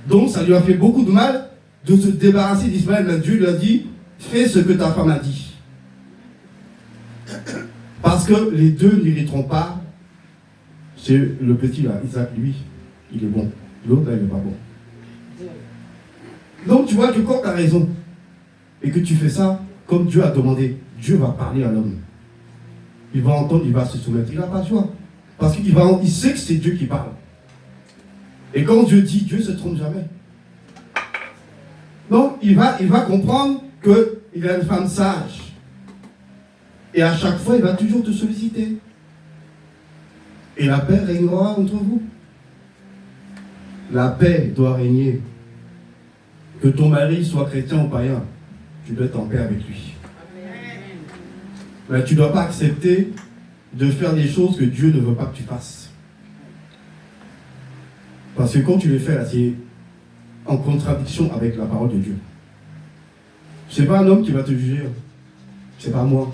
Donc ça lui a fait beaucoup de mal de se débarrasser d'Ismaël. Mais Dieu lui a dit, fais ce que ta femme a dit. Parce que les deux n'irriteront pas. C'est le petit là, Isaac, lui, il est bon. L'autre là, il n'est pas bon. Donc tu vois que quand tu as raison et que tu fais ça comme Dieu a demandé, Dieu va parler à l'homme. Il va entendre, il va se soumettre. Il n'a pas le choix. Parce qu'il sait que c'est Dieu qui parle. Et quand Dieu dit, Dieu ne se trompe jamais. Donc il va comprendre qu'il a une femme sage. Et à chaque fois, il va toujours te solliciter. Et la paix régnera entre vous. La paix doit régner. Que ton mari soit chrétien ou païen, tu dois être en paix avec lui. Mais tu ne dois pas accepter de faire des choses que Dieu ne veut pas que tu fasses. Parce que quand tu les fais, là, c'est en contradiction avec la parole de Dieu. Ce n'est pas un homme qui va te juger. Ce n'est pas moi.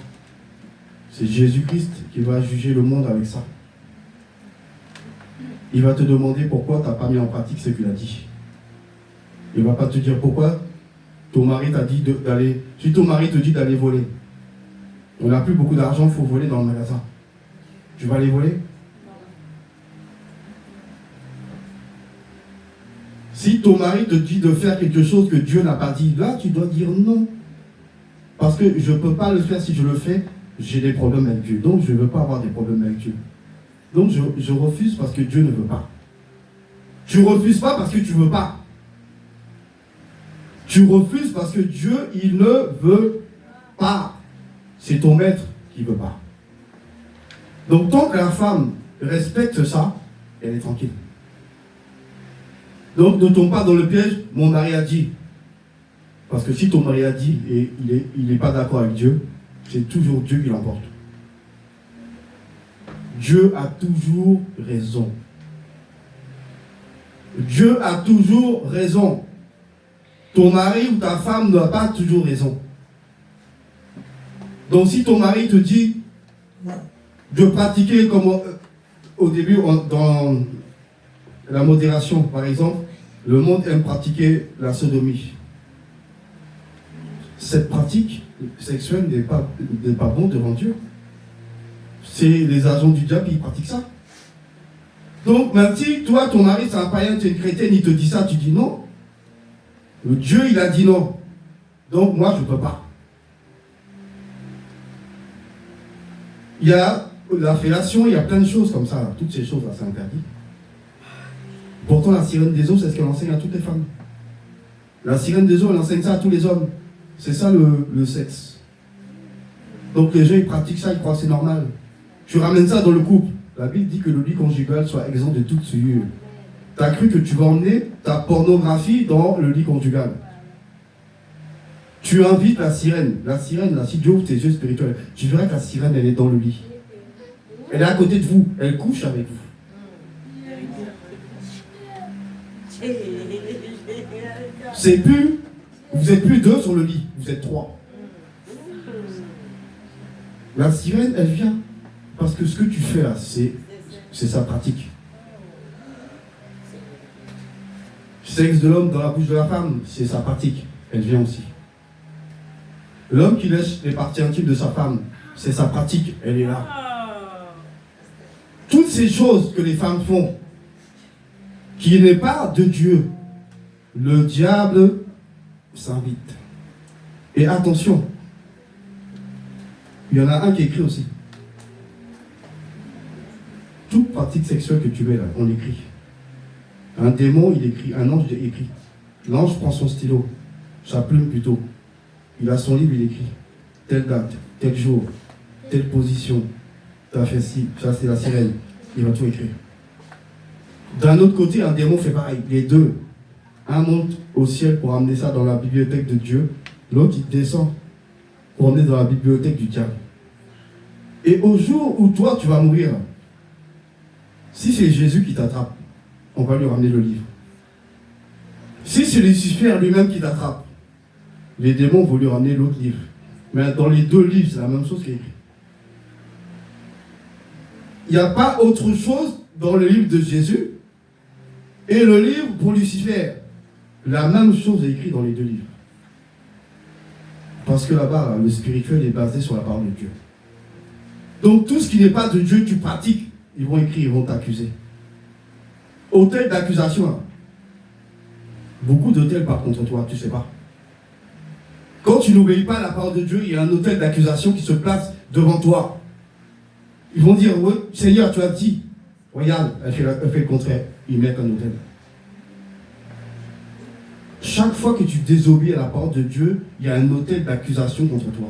C'est Jésus-Christ qui va juger le monde avec ça. Il va te demander pourquoi tu n'as pas mis en pratique ce qu'il a dit. Il ne va pas te dire pourquoi ton mari t'a dit d'aller. Si ton mari te dit d'aller voler, on n'a plus beaucoup d'argent, il faut voler dans le magasin. Tu vas aller voler? Si ton mari te dit de faire quelque chose que Dieu n'a pas dit, là tu dois dire non. Parce que je ne peux pas le faire. Si je le fais, j'ai des problèmes avec Dieu. Donc je ne veux pas avoir des problèmes avec Dieu. Donc je refuse parce que Dieu ne veut pas. Tu ne refuses pas parce que tu ne veux pas. Tu refuses parce que Dieu, il ne veut pas. C'est ton maître qui ne veut pas. Donc tant que la femme respecte ça, elle est tranquille. Donc ne tombe pas dans le piège, mon mari a dit. Parce que si ton mari a dit et il n'est pas d'accord avec Dieu, c'est toujours Dieu qui l'emporte. Dieu a toujours raison. Dieu a toujours raison. Ton mari ou ta femme n'a pas toujours raison. Donc si ton mari te dit de pratiquer comme au début dans la modération, par exemple, le monde aime pratiquer la sodomie. Cette pratique sexuelle n'est pas bon devant Dieu. C'est les agents du diable qui pratiquent ça. Donc, même si toi, ton mari, c'est un païen, tu es chrétien, il te dit ça, tu dis non. Dieu, il a dit non. Donc, moi, je ne peux pas. Il y a la fellation, il y a plein de choses comme ça. Toutes ces choses-là, c'est interdit. Pourtant, la sirène des eaux, c'est ce qu'elle enseigne à toutes les femmes. La sirène des eaux, elle enseigne ça à tous les hommes. C'est ça le sexe. Donc, les gens, ils pratiquent ça, ils croient que c'est normal. Tu ramènes ça dans le couple. La Bible dit que le lit conjugal soit exempt de toute souillure. Tu as cru que tu vas emmener ta pornographie dans le lit conjugal. Tu invites la sirène. La sirène, là, si Dieu ouvre tes yeux spirituels, tu verras que la sirène, elle est dans le lit. Elle est à côté de vous. Elle couche avec vous. C'est plus... Vous n'êtes plus deux sur le lit. Vous êtes trois. La sirène, elle vient. Parce que ce que tu fais là, c'est sa pratique. Sexe de l'homme dans la bouche de la femme, c'est sa pratique. Elle vient aussi. L'homme qui lèche les parties intimes de sa femme, c'est sa pratique. Elle est là. Toutes ces choses que les femmes font, qui n'est pas de Dieu, le diable s'invite. Et attention, il y en a un qui écrit aussi. Toute pratique sexuelle que tu mets là, on écrit. Un démon, il écrit. Un ange, il écrit. L'ange prend son stylo, sa plume plutôt. Il a son livre, il écrit. Telle date, tel jour, telle position. T'as fait ci, ça c'est la sirène. Il va tout écrire. D'un autre côté, un démon fait pareil. Les deux. Un monte au ciel pour amener ça dans la bibliothèque de Dieu. L'autre, il descend pour emmener dans la bibliothèque du diable. Et au jour où toi, tu vas mourir, si c'est Jésus qui t'attrape, on va lui ramener le livre. Si c'est Lucifer lui-même qui t'attrape, les démons vont lui ramener l'autre livre. Mais dans les deux livres, c'est la même chose qui est écrit. Il n'y a pas autre chose dans le livre de Jésus et le livre pour Lucifer. La même chose est écrite dans les deux livres. Parce que là-bas, le spirituel est basé sur la parole de Dieu. Donc tout ce qui n'est pas de Dieu, tu pratiques, ils vont écrire, ils vont t'accuser. Autel d'accusation. Hein. Beaucoup d'autels partent contre toi, tu ne sais pas. Quand tu n'obéis pas à la parole de Dieu, il y a un autel d'accusation qui se place devant toi. Ils vont dire, oui, Seigneur, tu as dit, regarde, elle fait le contraire. Ils mettent un autel. Chaque fois que tu désobéis à la parole de Dieu, il y a un autel d'accusation contre toi.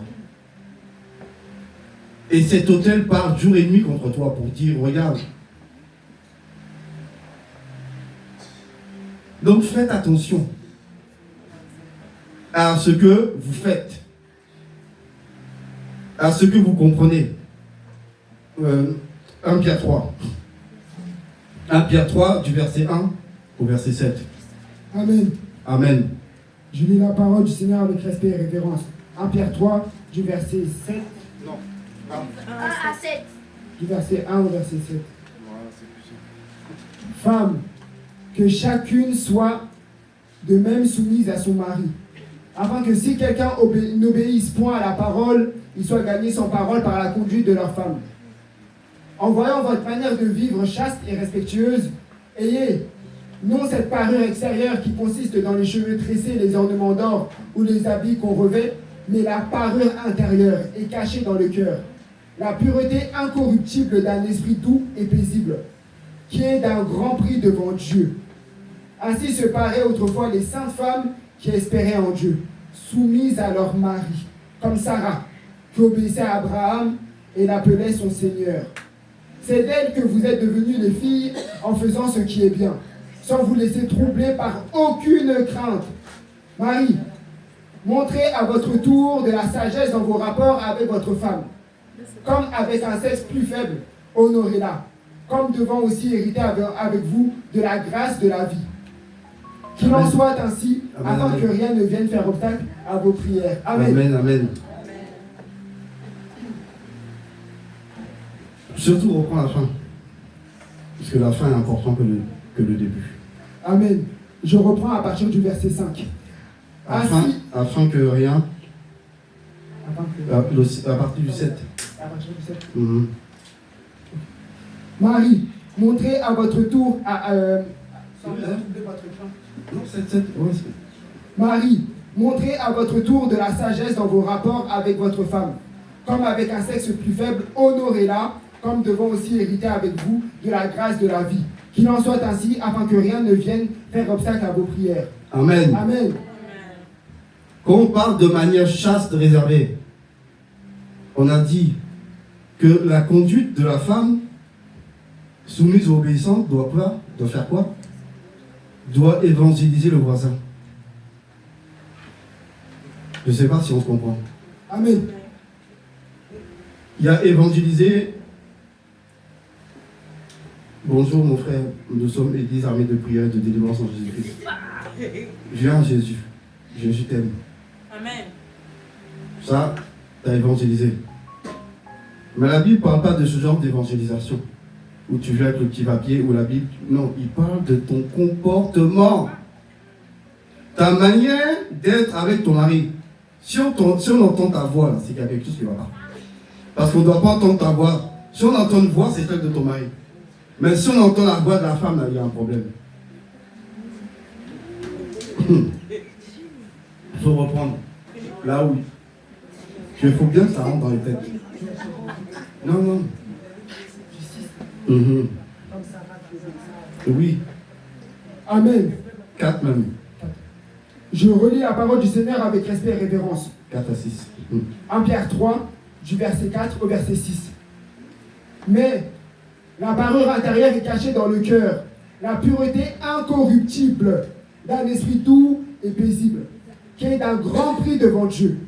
Et cet autel parle jour et nuit contre toi pour dire, regarde. Donc faites attention à ce que vous faites, à ce que vous comprenez. 1 Pierre 3. 1 Pierre 3, du verset 1 au verset 7. Amen. Amen. Je lis la parole du Seigneur avec respect et révérence. 1 Pierre 3, du verset 7. Non. 1 à 7. Du verset 1 au verset 7. Femme, que chacune soit de même soumise à son mari, afin que si quelqu'un n'obéisse point à la parole, il soit gagné sans parole par la conduite de leur femme. En voyant votre manière de vivre chaste et respectueuse, ayez non cette parure extérieure qui consiste dans les cheveux tressés, les ornements d'or ou les habits qu'on revêt, mais la parure intérieure est cachée dans le cœur, la pureté incorruptible d'un esprit doux et paisible, qui est d'un grand prix devant Dieu. Ainsi se paraient autrefois les saintes femmes qui espéraient en Dieu, soumises à leur mari, comme Sarah, qui obéissait à Abraham et l'appelait son Seigneur. C'est d'elle que vous êtes devenues les filles en faisant ce qui est bien, sans vous laisser troubler par aucune crainte. Marie, montrez à votre tour de la sagesse dans vos rapports avec votre femme. Comme avec un sexe plus faible, honorez-la, comme devant aussi hériter avec vous de la grâce de la vie. Qu'il en soit ainsi, afin que rien ne vienne faire obstacle à vos prières. Amen. Amen, amen. Surtout reprends la fin. Parce que la fin est importante que le début. Amen. Je reprends à partir du verset 5. Afin que rien... Afin que... À partir du 7. À partir du 7. Mm-hmm. Marie, montrez à votre tour Non, 7. Ouais, Marie, montrez à votre tour de la sagesse dans vos rapports avec votre femme. Comme avec un sexe plus faible, honorez-la, comme devant aussi hériter avec vous de la grâce de la vie. Qu'il en soit ainsi, afin que rien ne vienne faire obstacle à vos prières. Amen. Amen. Quand on parle de manière chaste, réservée, on a dit que la conduite de la femme soumise ou obéissante doit faire quoi? Doit évangéliser le voisin. Je ne sais pas si on se comprend. Amen. Il y a évangéliser. Bonjour mon frère, nous sommes Église armée de prière et de délivrance en Jésus-Christ. Viens Jésus, Jésus t'aime. Amen. Ça, tu as évangélisé. Mais la Bible ne parle pas de ce genre d'évangélisation, où tu viens avec le petit papier ou la Bible. Non, il parle de ton comportement. Ta manière d'être avec ton mari. Si on entend ta voix, c'est qu'il y a quelque chose qui ne va pas. Parce qu'on ne doit pas entendre ta voix. Si on entend une voix, c'est celle de ton mari. Mais si on entend la voix de la femme, là, il y a un problème. Il faut reprendre. Là où. Il faut bien que ça rentre dans les têtes. Non. Mm-hmm. Oui. Amen. 4 même. Je relis la parole du Seigneur avec respect et révérence. 4 à 6. 1 Pierre 3, du verset 4 au verset 6. Mais la parure intérieure est cachée dans le cœur, la pureté incorruptible d'un esprit doux et paisible, qui est d'un grand prix devant Dieu.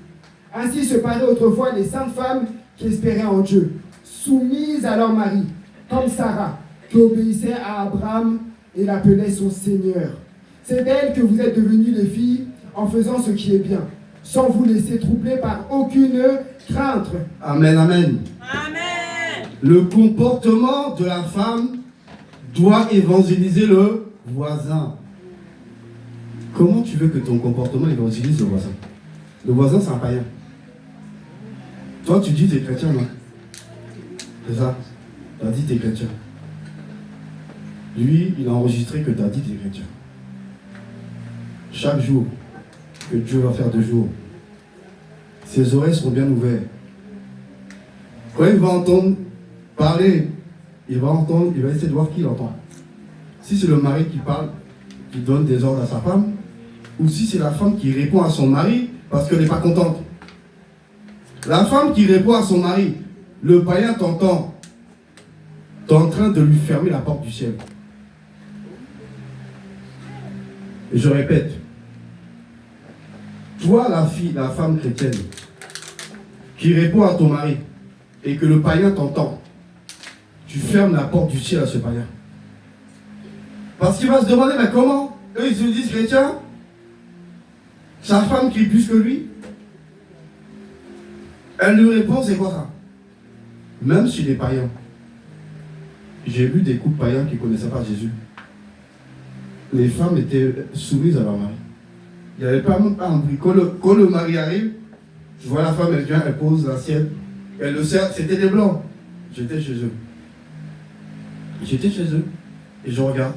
Ainsi se paraient autrefois les saintes femmes qui espéraient en Dieu, soumises à leur mari, comme Sarah, qui obéissait à Abraham et l'appelait son Seigneur. C'est d'elle que vous êtes devenues les filles en faisant ce qui est bien, sans vous laisser troubler par aucune crainte. Amen, amen. Amen. Le comportement de la femme doit évangéliser le voisin. comment tu veux que ton comportement évangélise le voisin? Le voisin, c'est un païen. Toi, tu dis que tu es chrétien, non? C'est ça? Tu as dit que tu es chrétien. Lui, il a enregistré que tu as dit que tu es chrétien. Chaque jour que Dieu va faire de jour, ses oreilles seront bien ouvertes. Quand il va entendre parler, il va essayer de voir qui il entend. Si c'est le mari qui parle, qui donne des ordres à sa femme, ou si c'est la femme qui répond à son mari parce qu'elle n'est pas contente. La femme qui répond à son mari, le païen t'entend, tu es en train de lui fermer la porte du ciel. Et je répète, toi la femme chrétienne, qui répond à ton mari, et que le païen t'entend, tu fermes la porte du ciel à ce païen. Parce qu'il va se demander, mais comment? Eux, ils se disent chrétiens. Sa femme qui est plus que lui. Elle lui répond, c'est quoi ça? Même chez les païens. J'ai vu des couples païens qui ne connaissaient pas Jésus. Les femmes étaient soumises à leur mari. Il n'y avait pas un bruit. Quand le mari arrive, je vois la femme, elle vient, elle pose l'assiette, elle le sert. C'était des blancs. J'étais chez eux. Et je regarde.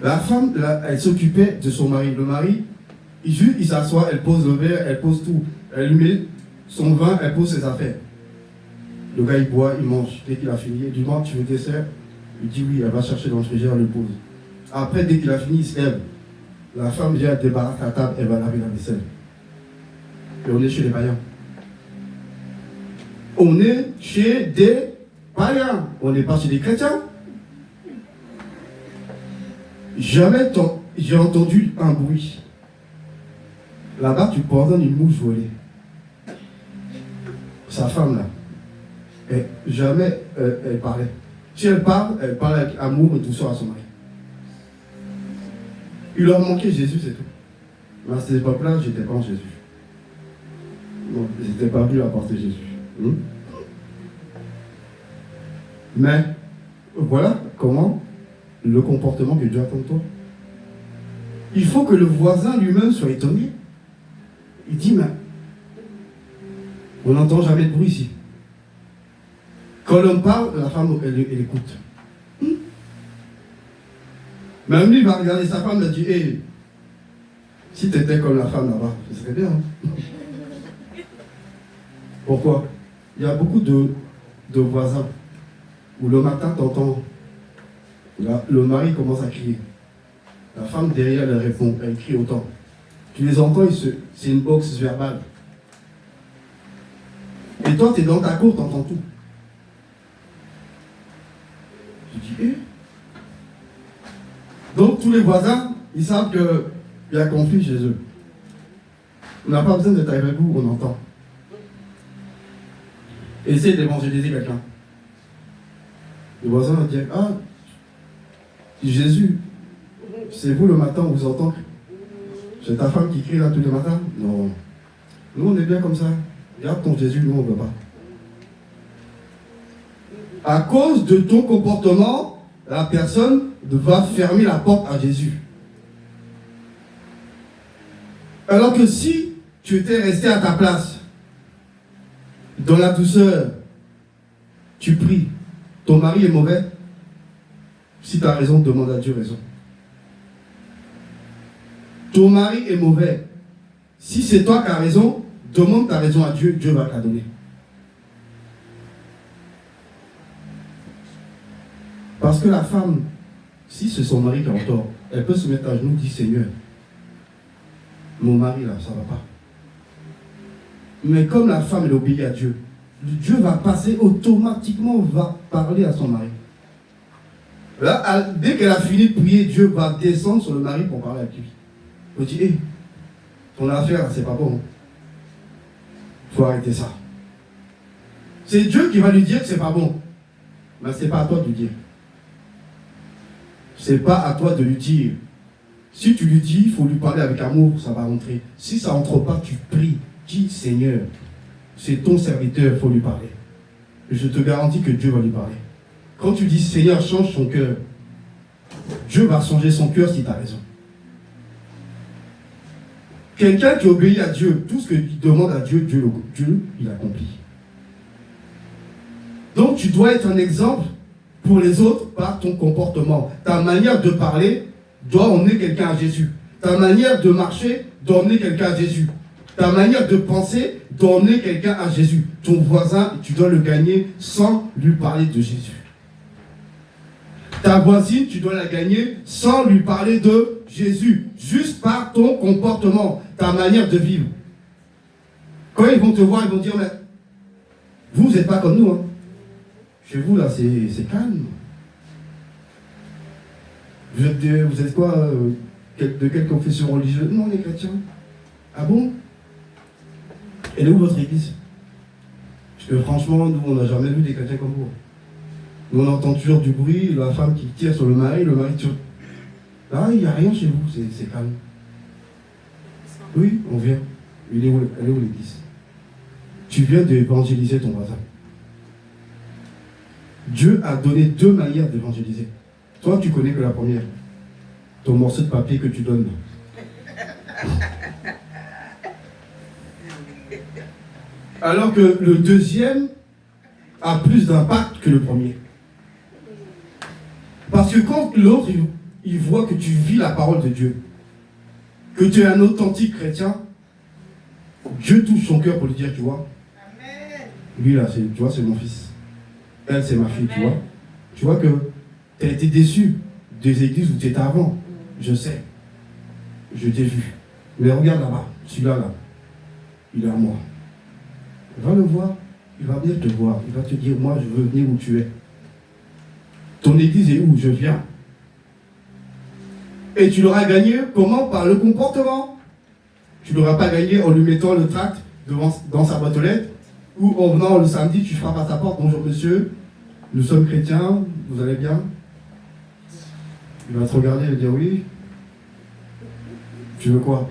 La femme, elle s'occupait de son mari. Le mari, il s'assoit, elle pose le verre, elle pose tout. Elle lui met son vin, elle pose ses affaires. Le gars, il boit, il mange. Dès qu'il a fini, il dit, moi, tu veux dessert? Il dit oui, elle va chercher dans le frigidaire, elle le pose. Après, dès qu'il a fini, il se lève. La femme vient, elle débarrasse la table, elle va laver la vaisselle. Et on est chez les païens. On est chez des païens. On n'est pas chez des chrétiens. Jamais j'ai entendu un bruit. Là-bas, tu pardonnes une mouche volée. Sa femme, là. Et jamais elle parlait. Si elle parle avec amour et douceur à son mari. Il leur manquait Jésus, c'est tout. Mais à cette époque-là, j'étais pas en Jésus. Non, j'étais pas venu apporter Jésus. Mais voilà comment le comportement que Dieu attend de toi. Il faut que le voisin lui-même soit étonné. Il dit, mais on n'entend jamais de bruit ici. Quand l'homme parle, la femme, elle écoute. Même lui, il va regarder sa femme et il dit, hey, si tu étais comme la femme là-bas, ce serait bien. Hein? Pourquoi? Il y a beaucoup de voisins où le matin, t'entends, le mari commence à crier. La femme derrière, elle répond, elle crie autant. Tu les entends, c'est une boxe verbale. Et toi, tu es dans ta cour, tu entends tout. Tu dis, eh? Donc, tous les voisins, ils savent qu'il y a conflit chez eux. On n'a pas besoin d'être avec vous, on entend. Essayez d'évangéliser quelqu'un. Le voisin va dire, ah, Jésus, c'est vous le matin, on vous entend. C'est ta femme qui crie là tous les matins? Non. Nous, on est bien comme ça. Regarde ton Jésus, nous, on ne veut pas. À cause de ton comportement, la personne va fermer la porte à Jésus. Alors que si tu étais resté à ta place, dans la douceur, tu pries, ton mari est mauvais, si tu as raison, demande à Dieu raison. Ton mari est mauvais, si c'est toi qui as raison, demande ta raison à Dieu, Dieu va te la donner. Parce que la femme, si c'est son mari qui a tort, elle peut se mettre à genoux et dire, Seigneur, mon mari là, ça ne va pas. Mais comme la femme elle obéit à Dieu, Dieu va passer automatiquement, va parler à son mari. Là, dès qu'elle a fini de prier, Dieu va descendre sur le mari pour parler avec lui. Il dit, hé, ton affaire, c'est pas bon. Il faut arrêter ça. C'est Dieu qui va lui dire que c'est pas bon. Mais ce n'est pas à toi de lui dire. C'est pas à toi de lui dire. Si tu lui dis, il faut lui parler avec amour, ça va rentrer. Si ça ne rentre pas, tu pries. Dis, Seigneur, c'est ton serviteur, il faut lui parler. Et je te garantis que Dieu va lui parler. Quand tu dis, Seigneur, change son cœur, Dieu va changer son cœur si tu as raison. Quelqu'un qui obéit à Dieu, tout ce qu'il demande à Dieu, Dieu il accomplit. Donc tu dois être un exemple pour les autres par ton comportement. Ta manière de parler doit emmener quelqu'un à Jésus. Ta manière de marcher doit emmener quelqu'un à Jésus. Ta manière de penser doit emmener quelqu'un à Jésus. Ton voisin, tu dois le gagner sans lui parler de Jésus. Ta voisine, tu dois la gagner sans lui parler de Jésus. Juste par ton comportement, ta manière de vivre. Quand ils vont te voir, ils vont dire, mais vous n'êtes pas comme nous. Hein. Chez vous, là, c'est calme. Vous êtes quoi de quelle confession religieuse? Non, on est chrétiens. Ah bon? Elle est où votre église? Parce que franchement, nous, on n'a jamais vu des chrétiens comme vous. Nous, on entend toujours du bruit, la femme qui tire sur le mari tire... Là, il n'y a rien chez vous, c'est calme. Oui, on vient. Elle est où l'église? Tu viens d'évangéliser ton voisin. Dieu a donné 2 manières d'évangéliser. Toi, tu connais que la première. Ton morceau de papier que tu donnes. Alors que le deuxième a plus d'impact que le premier. Parce que quand l'autre, il voit que tu vis la parole de Dieu, que tu es un authentique chrétien, Dieu touche son cœur pour lui dire, tu vois, lui là, tu vois, c'est mon fils. Elle, c'est ma fille, tu vois. Tu vois que tu as été déçu des églises où tu étais avant. Je sais. Je t'ai vu. Mais regarde là-bas, celui-là, là. Il est à moi. Va le voir. Il va venir te voir. Il va te dire, moi, je veux venir où tu es. Ton église est où? Je viens. Et tu l'auras gagné comment? Par le comportement. Tu ne l'auras pas gagné en lui mettant le tract dans sa boîte aux lettres, ou en venant le samedi, tu frappes à sa porte, bonjour monsieur, nous sommes chrétiens, vous allez bien? Il va te regarder et dire oui. Tu veux quoi?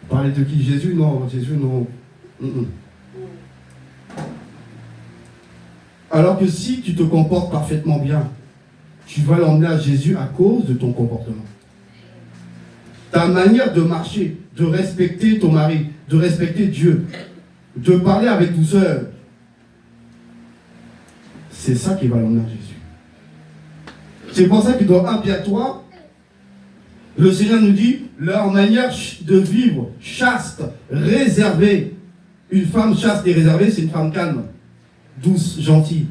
Parler de qui? Jésus? Non, Jésus, non. Alors que si tu te comportes parfaitement bien, tu vas l'emmener à Jésus à cause de ton comportement. Ta manière de marcher, de respecter ton mari, de respecter Dieu, de parler avec douceur, c'est ça qui va l'emmener à Jésus. C'est pour ça que dans 1 Pierre 3, le Seigneur nous dit, leur manière de vivre, chaste, réservée. Une femme chaste et réservée, c'est une femme calme, douce, gentille.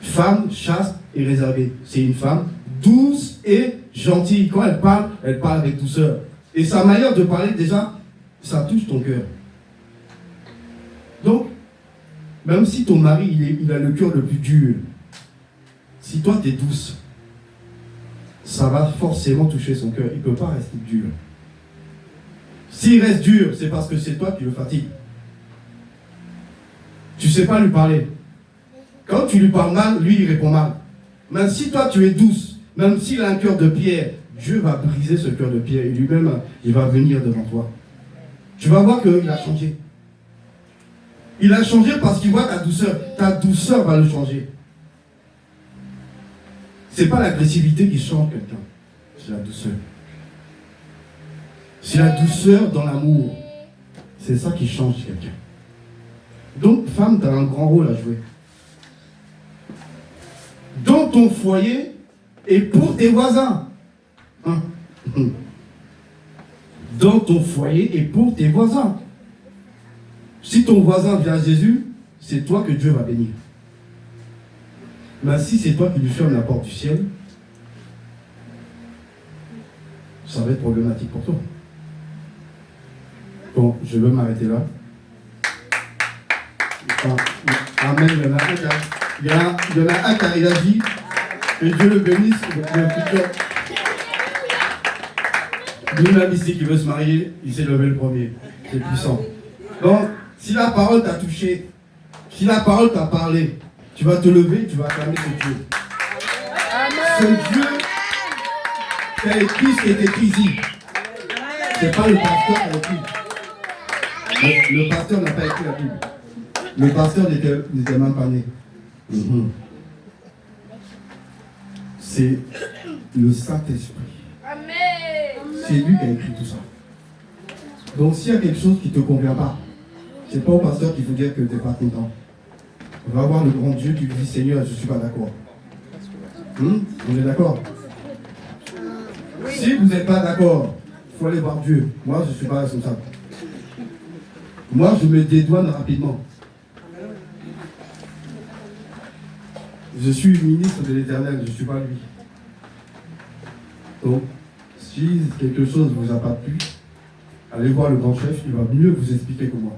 Femme chaste et réservée, c'est une femme douce et gentille. Quand elle parle avec douceur. Et sa manière de parler, déjà, ça touche ton cœur. Donc, même si ton mari, il a le cœur le plus dur, si toi, tu es douce, ça va forcément toucher son cœur. Il ne peut pas rester dur. S'il reste dur, c'est parce que c'est toi qui le fatigues. Tu ne sais pas lui parler. Quand tu lui parles mal, lui, il répond mal. Même si toi, tu es douce, même s'il a un cœur de pierre, Dieu va briser ce cœur de pierre et lui-même, il va venir devant toi. Tu vas voir qu'il a changé. Il a changé parce qu'il voit ta douceur. Ta douceur va le changer. Ce n'est pas l'agressivité qui change quelqu'un, c'est la douceur. C'est la douceur dans l'amour. C'est ça qui change quelqu'un. Donc, femme, tu as un grand rôle à jouer. Dans ton foyer et pour tes voisins. Hein? Dans ton foyer et pour tes voisins. Si ton voisin vient à Jésus, c'est toi que Dieu va bénir. Mais si c'est toi qui lui fermes la porte du ciel, ça va être problématique pour toi. Bon, je veux m'arrêter là. Amen. Il y en a un qui a réagi. Et Dieu le bénisse. Lui-même ici qui veut se marier, il s'est levé le premier. C'est puissant. Donc, si la parole t'a touché, si la parole t'a parlé, tu vas te lever, tu vas acclamer ce Dieu. Ce Dieu qui a écrit ce qui est écrit ici. C'est pas le pasteur qui a écrit. Le pasteur n'a pas écrit la Bible. Le pasteur n'était même pas né. C'est le Saint-Esprit. Amen. C'est lui qui a écrit tout ça. Donc s'il y a quelque chose qui ne te convient pas, c'est pas au pasteur qu'il faut dire que tu n'es pas content. On va voir le grand Dieu qui lui dit Seigneur, je ne suis pas d'accord. On est d'accord? Si vous n'êtes pas d'accord, il faut aller voir Dieu. Moi, je ne suis pas responsable. Moi, je me dédouane rapidement. Je suis ministre de l'Éternel, je ne suis pas lui. Donc, si quelque chose ne vous a pas plu, allez voir le grand chef, il va mieux vous expliquer que moi.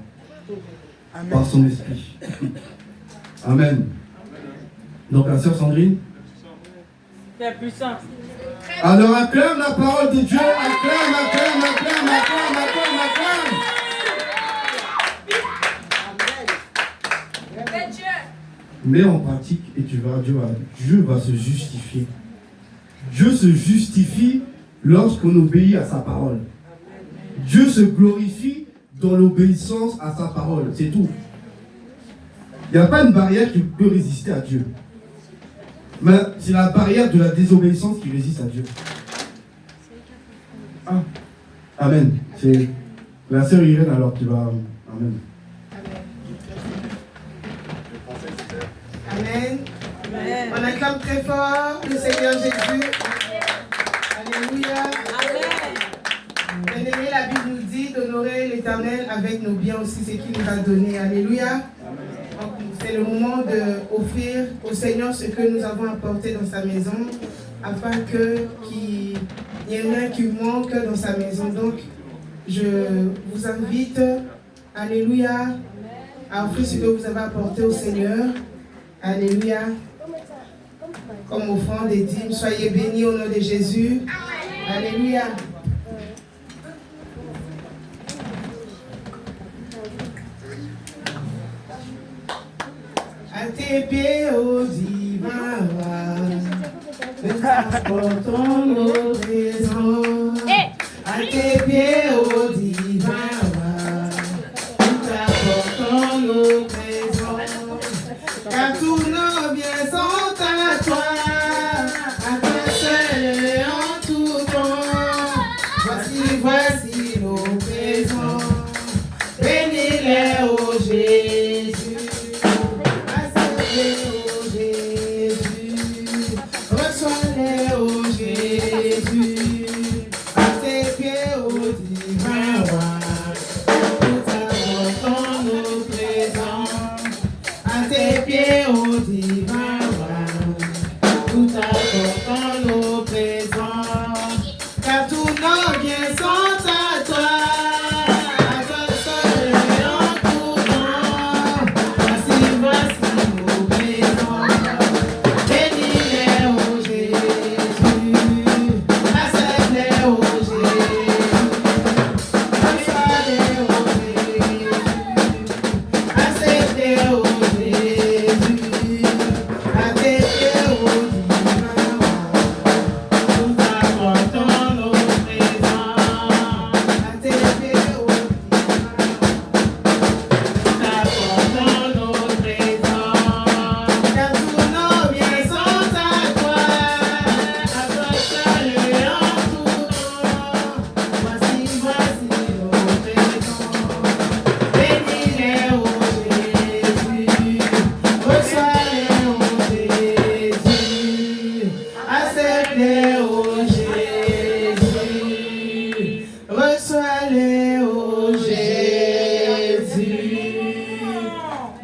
Amen. Par son esprit. Amen. Donc, la sœur Sandrine. C'est puissant. Alors, acclame la parole de Dieu. Acclame. Mets en pratique et tu verras, Dieu va se justifier. Dieu se justifie lorsqu'on obéit à sa parole. Dieu se glorifie dans l'obéissance à sa parole. C'est tout. Il n'y a pas une barrière qui peut résister à Dieu. Mais c'est la barrière de la désobéissance qui résiste à Dieu. Ah. Amen. C'est la sœur Irène alors qui va... Amen. Amen. Amen. On acclame très fort le Seigneur Jésus. Alléluia. Amen. Bien-aimé, la Bible nous dit d'honorer l'Éternel avec nos biens aussi, ce qu'il nous a donné. Alléluia. C'est le moment d'offrir au Seigneur ce que nous avons apporté dans sa maison, afin qu'il n'y ait rien qui manque dans sa maison. Donc, je vous invite, alléluia, à offrir ce que vous avez apporté au Seigneur. Alléluia. Comme offrande et dîmes, soyez bénis au nom de Jésus. Alléluia. À tes pieds, ô divin roi, nous apportons nos raisons. À tes pieds, ô divin roi, nous apportons nos présents. Car tous nos biens sont à toi, à toi seul et en tout temps. Voici nos présents, bénis-les, ô Jésus. Reçois-les, ô Jésus, à tes pieds, ô divin roi, nous t'apportons nos présents. À tes pieds, ô divin roi, nous t'apportons nos présents. Car tous nos biens sont à toi, à toi seul et en tout temps. Voici nos présents. Bénis-les, ô Jésus, accepte-les, ô Jésus, reçois-les, ô Jésus, accepte-les, ô Jésus, à tes pieds, ô divin roi, nous t'apportons nos présents. À tes pieds, ô divin roi, nous t'apportons nos présents. Car tous nos biens sont à toi seul et en tout temps. Voici nos présents. Bénis-les, ô Jésus, reçois-les, ô Jésus, accepte-les, ô Jésus, reçois-les, ô Jésus.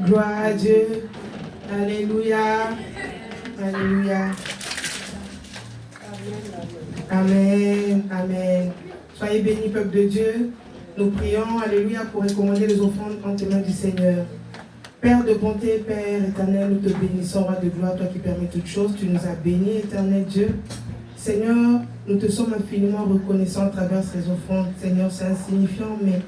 Gloire à Dieu. Alléluia. Alléluia. Amen. Amen. Soyez bénis, peuple de Dieu. Nous prions, alléluia, pour recommander les offrandes entre les mains du Seigneur. Père de bonté, Père éternel, nous te bénissons, roi de gloire, toi qui permets toutes choses. Tu nous as bénis, éternel Dieu. Seigneur, nous te sommes infiniment reconnaissants à travers ces offrandes. Seigneur, c'est insignifiant, mais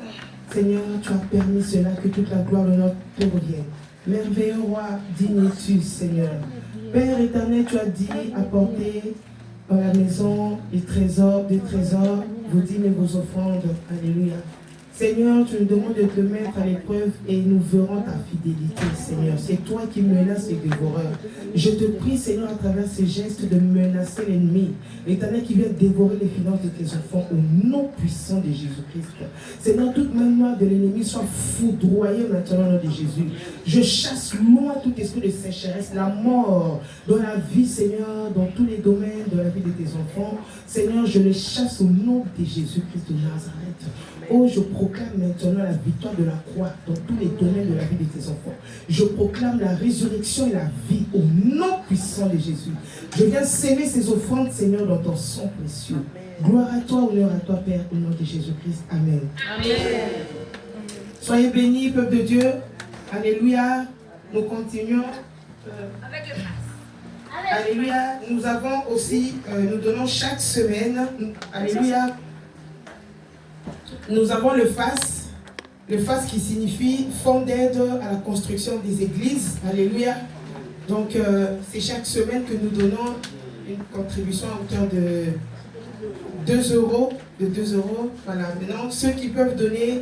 Seigneur, tu as permis cela, que toute la gloire de notre te revienne. Merveilleux roi, digne es-tu, Seigneur. Père éternel, tu as dit, apportez dans la maison des trésors, vos dîmes et vos offrandes. Alléluia. Seigneur, tu nous demandes de te mettre à l'épreuve et nous verrons ta fidélité, Seigneur. C'est toi qui menaces les dévoreurs. Je te prie, Seigneur, à travers ces gestes de menacer l'ennemi, l'Éternel qui vient dévorer les finances de tes enfants au nom puissant de Jésus-Christ. Seigneur, toute main noire de l'ennemi soit foudroyée maintenant au nom de Jésus. Je chasse loin tout esprit de sécheresse, la mort dans la vie, Seigneur, dans tous les domaines de la vie de tes enfants. Seigneur, je les chasse au nom de Jésus-Christ de Nazareth. Oh, je proclame maintenant la victoire de la croix dans tous les domaines de la vie de tes enfants. Je proclame la résurrection et la vie au nom puissant de Jésus. Je viens s'aimer ces offrandes, Seigneur, dans ton sang précieux. Gloire à toi, honneur à toi, Père, au nom de Jésus-Christ. Amen. Amen. Soyez bénis, peuple de Dieu. Alléluia. Nous continuons. Avec le passe. Alléluia. Nous avons aussi, nous donnons chaque semaine, alléluia, nous avons le FAS qui signifie Fonds d'aide à la construction des églises. Alléluia. Donc, c'est chaque semaine que nous donnons une contribution à hauteur de 2 euros. Voilà. Maintenant, ceux qui peuvent donner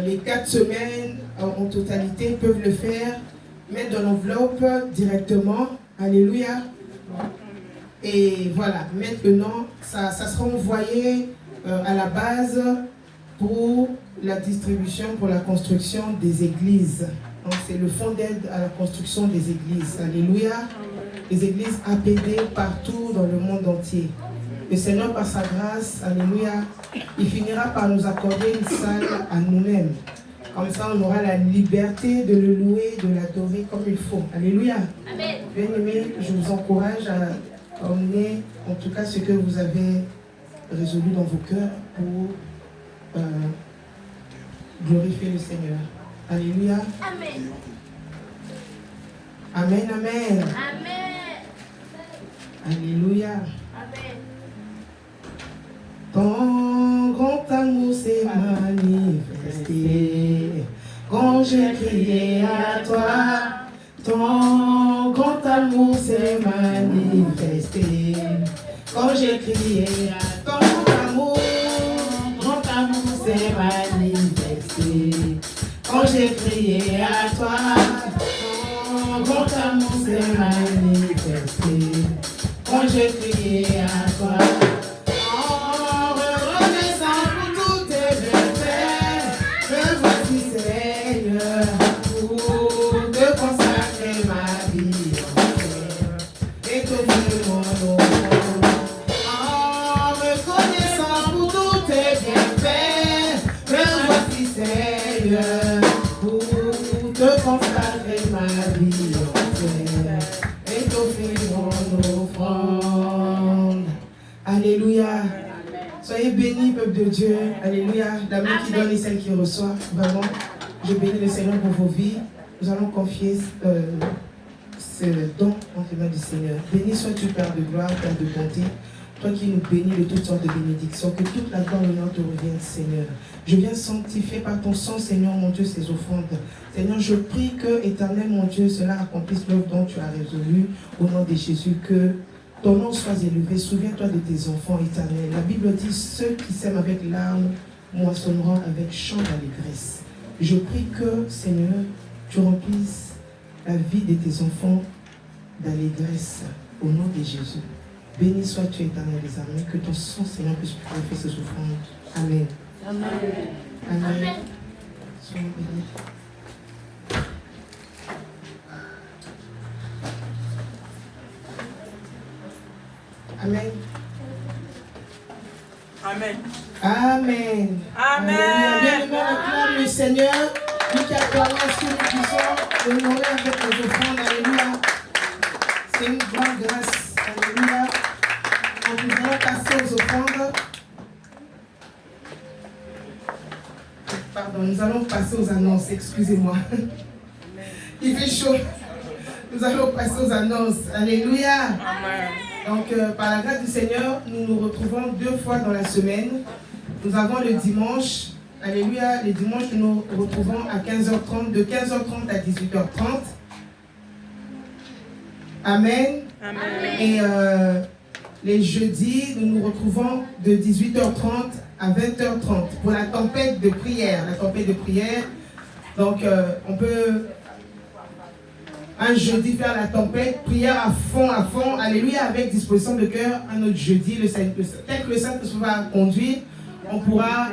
les 4 semaines en totalité peuvent le faire, mettre dans l'enveloppe directement. Alléluia. Et voilà, maintenant, ça sera envoyé à la base pour la distribution, pour la construction des églises. Donc c'est le fonds d'aide à la construction des églises. Alléluia. Les églises APD partout dans le monde entier. Le Seigneur, par sa grâce, alléluia, il finira par nous accorder une salle à nous-mêmes. Comme ça, on aura la liberté de le louer, de l'adorer comme il faut. Alléluia. Amen. Bien-aimés, je vous encourage à emmener en tout cas ce que vous avez résolu dans vos cœurs pour glorifier le Seigneur. Alléluia. Amen. Amen, amen. Amen. Alléluia. Amen. Ton grand amour s'est manifesté quand j'ai crié à toi. Ton grand amour s'est manifesté quand j'ai crié à ton amour. Grand amour s'est manifesté quand j'ai crié à toi. Ton grand amour s'est manifesté quand j'ai crié à toi. Alléluia. Soyez bénis, peuple de Dieu. Alléluia. La main qui donne et celle qui reçoit. Vraiment, je bénis le Seigneur pour vos vies. Nous allons confier ce don entre les mains du Seigneur. Béni sois-tu, Père de gloire, Père de bonté. Toi qui nous bénis de toutes sortes de bénédictions. Que toute la gloire et l'honneur te revienne, Seigneur. Je viens sanctifier par ton sang, Seigneur, mon Dieu, ces offrandes. Seigneur, je prie que, éternel, mon Dieu, cela accomplisse l'œuvre dont tu as résolu. Au nom de Jésus, que ton nom soit élevé. Souviens-toi de tes enfants éternels. La Bible dit, ceux qui s'aiment avec larmes moissonneront avec chant d'allégresse. Je prie que, Seigneur, tu remplisses la vie de tes enfants d'allégresse. Au nom de Jésus. Béni sois-tu, éternel des armées. Que ton sang, Seigneur, puisse purifier ces offrandes. Amen. Amen. Amen. Soyez bénis. Amen. Amen. Amen. Amen. Bien, on acclame le Seigneur, lui qui a permis à ce que nous puissions honorer avec nos offrandes. Alléluia. C'est une grande grâce. Alléluia. Donc nous allons passer aux offrandes. Pardon, nous allons passer aux annonces. Excusez-moi. Il fait chaud. Nous allons passer aux annonces. Alléluia. Amen. Donc, par la grâce du Seigneur, nous nous retrouvons 2 fois dans la semaine. Nous avons le dimanche, alléluia, les dimanches, nous nous retrouvons à 15h30, de 15h30 à 18h30. Amen. Amen. Et les jeudis, nous nous retrouvons de 18h30 à 20h30 pour la tempête de prière. La tempête de prière. Donc, on peut un jeudi faire la tempête, prière à fond, alléluia, avec disposition de cœur. Un autre jeudi, tel que le Saint-Esprit va conduire, on pourra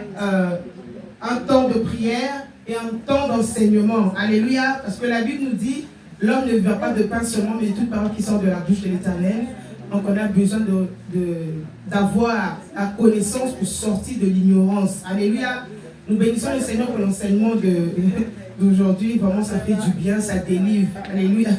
un temps de prière et un temps d'enseignement. Alléluia, parce que la Bible nous dit, l'homme ne vivra pas de pain seulement, mais de toute parole qui sort de la bouche de l'Éternel. Donc on a besoin d'avoir la connaissance pour sortir de l'ignorance. Alléluia. Nous bénissons le Seigneur pour l'enseignement d'aujourd'hui. Vraiment, ça fait du bien, ça délivre. Alléluia.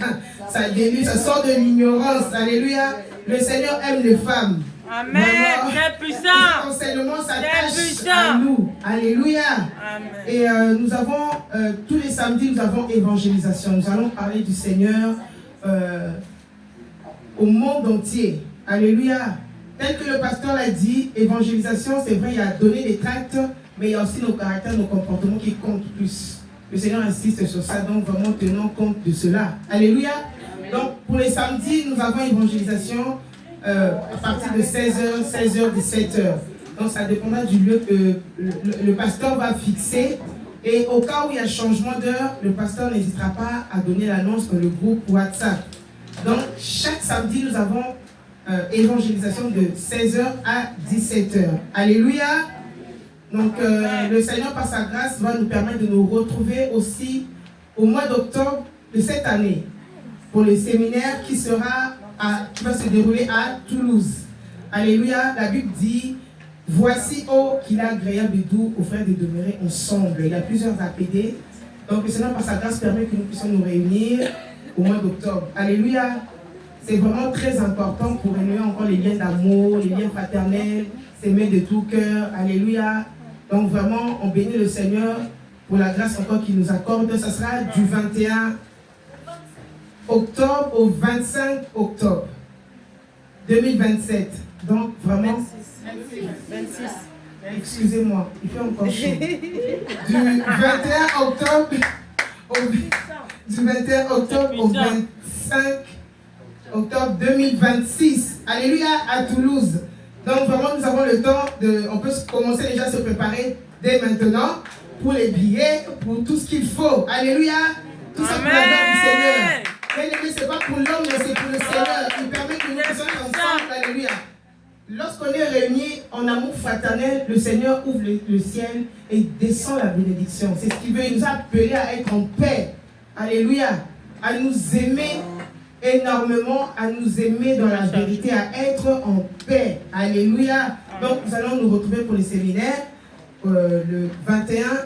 Ça délivre, ça sort de l'ignorance. Alléluia. Le Seigneur aime les femmes. Amen. Très puissant. L'enseignement s'attache à nous. Alléluia. Amen. Et nous avons, tous les samedis, nous avons évangélisation. Nous allons parler du Seigneur au monde entier. Alléluia. Tel que le pasteur l'a dit, évangélisation, c'est vrai, il y a donné des tracts, mais il y a aussi nos caractères, nos comportements qui comptent plus. Le Seigneur insiste sur ça, donc vraiment tenons compte de cela. Alléluia. Donc pour les samedis, nous avons évangélisation à partir de 16h, 17h. Donc ça dépendra du lieu que le pasteur va fixer. Et au cas où il y a changement d'heure, le pasteur n'hésitera pas à donner l'annonce dans le groupe WhatsApp. Donc chaque samedi, nous avons évangélisation de 16h à 17h. Alléluia. Donc le Seigneur, par sa grâce, va nous permettre de nous retrouver aussi au mois d'octobre de cette année pour le séminaire qui va se dérouler à Toulouse. Alléluia. La Bible dit, voici, oh, qu'il est agréable et doux aux frères de demeurer ensemble. Il y a plusieurs APD. Donc le Seigneur, par sa grâce, permet que nous puissions nous réunir au mois d'octobre. Alléluia. C'est vraiment très important pour renouer encore les liens d'amour, les liens fraternels, s'aimer de tout cœur. Alléluia. Donc vraiment, on bénit le Seigneur pour la grâce encore qu'il nous accorde. Ça sera du 21 octobre au 25 octobre 2027. Donc vraiment... 26. Excusez-moi, il fait encore chaud. Du 21 octobre au 25 octobre 2026. Alléluia, à Toulouse. Donc vraiment, nous avons le temps on peut commencer déjà à se préparer dès maintenant pour les billets, pour tout ce qu'il faut. Alléluia. Tout ça pour la gloire du Seigneur. Bien-aimé, ce n'est pas pour l'homme, mais c'est pour le Seigneur. Il permet que nous puissions être ensemble. Alléluia. Lorsqu'on est réunis en amour fraternel, le Seigneur ouvre le ciel et descend la bénédiction. C'est ce qu'il veut. Il nous a appelés à être en paix. Alléluia. À nous aimer énormément, à nous aimer dans la vérité, à être en paix. Alléluia. Donc nous allons nous retrouver pour les séminaires du 21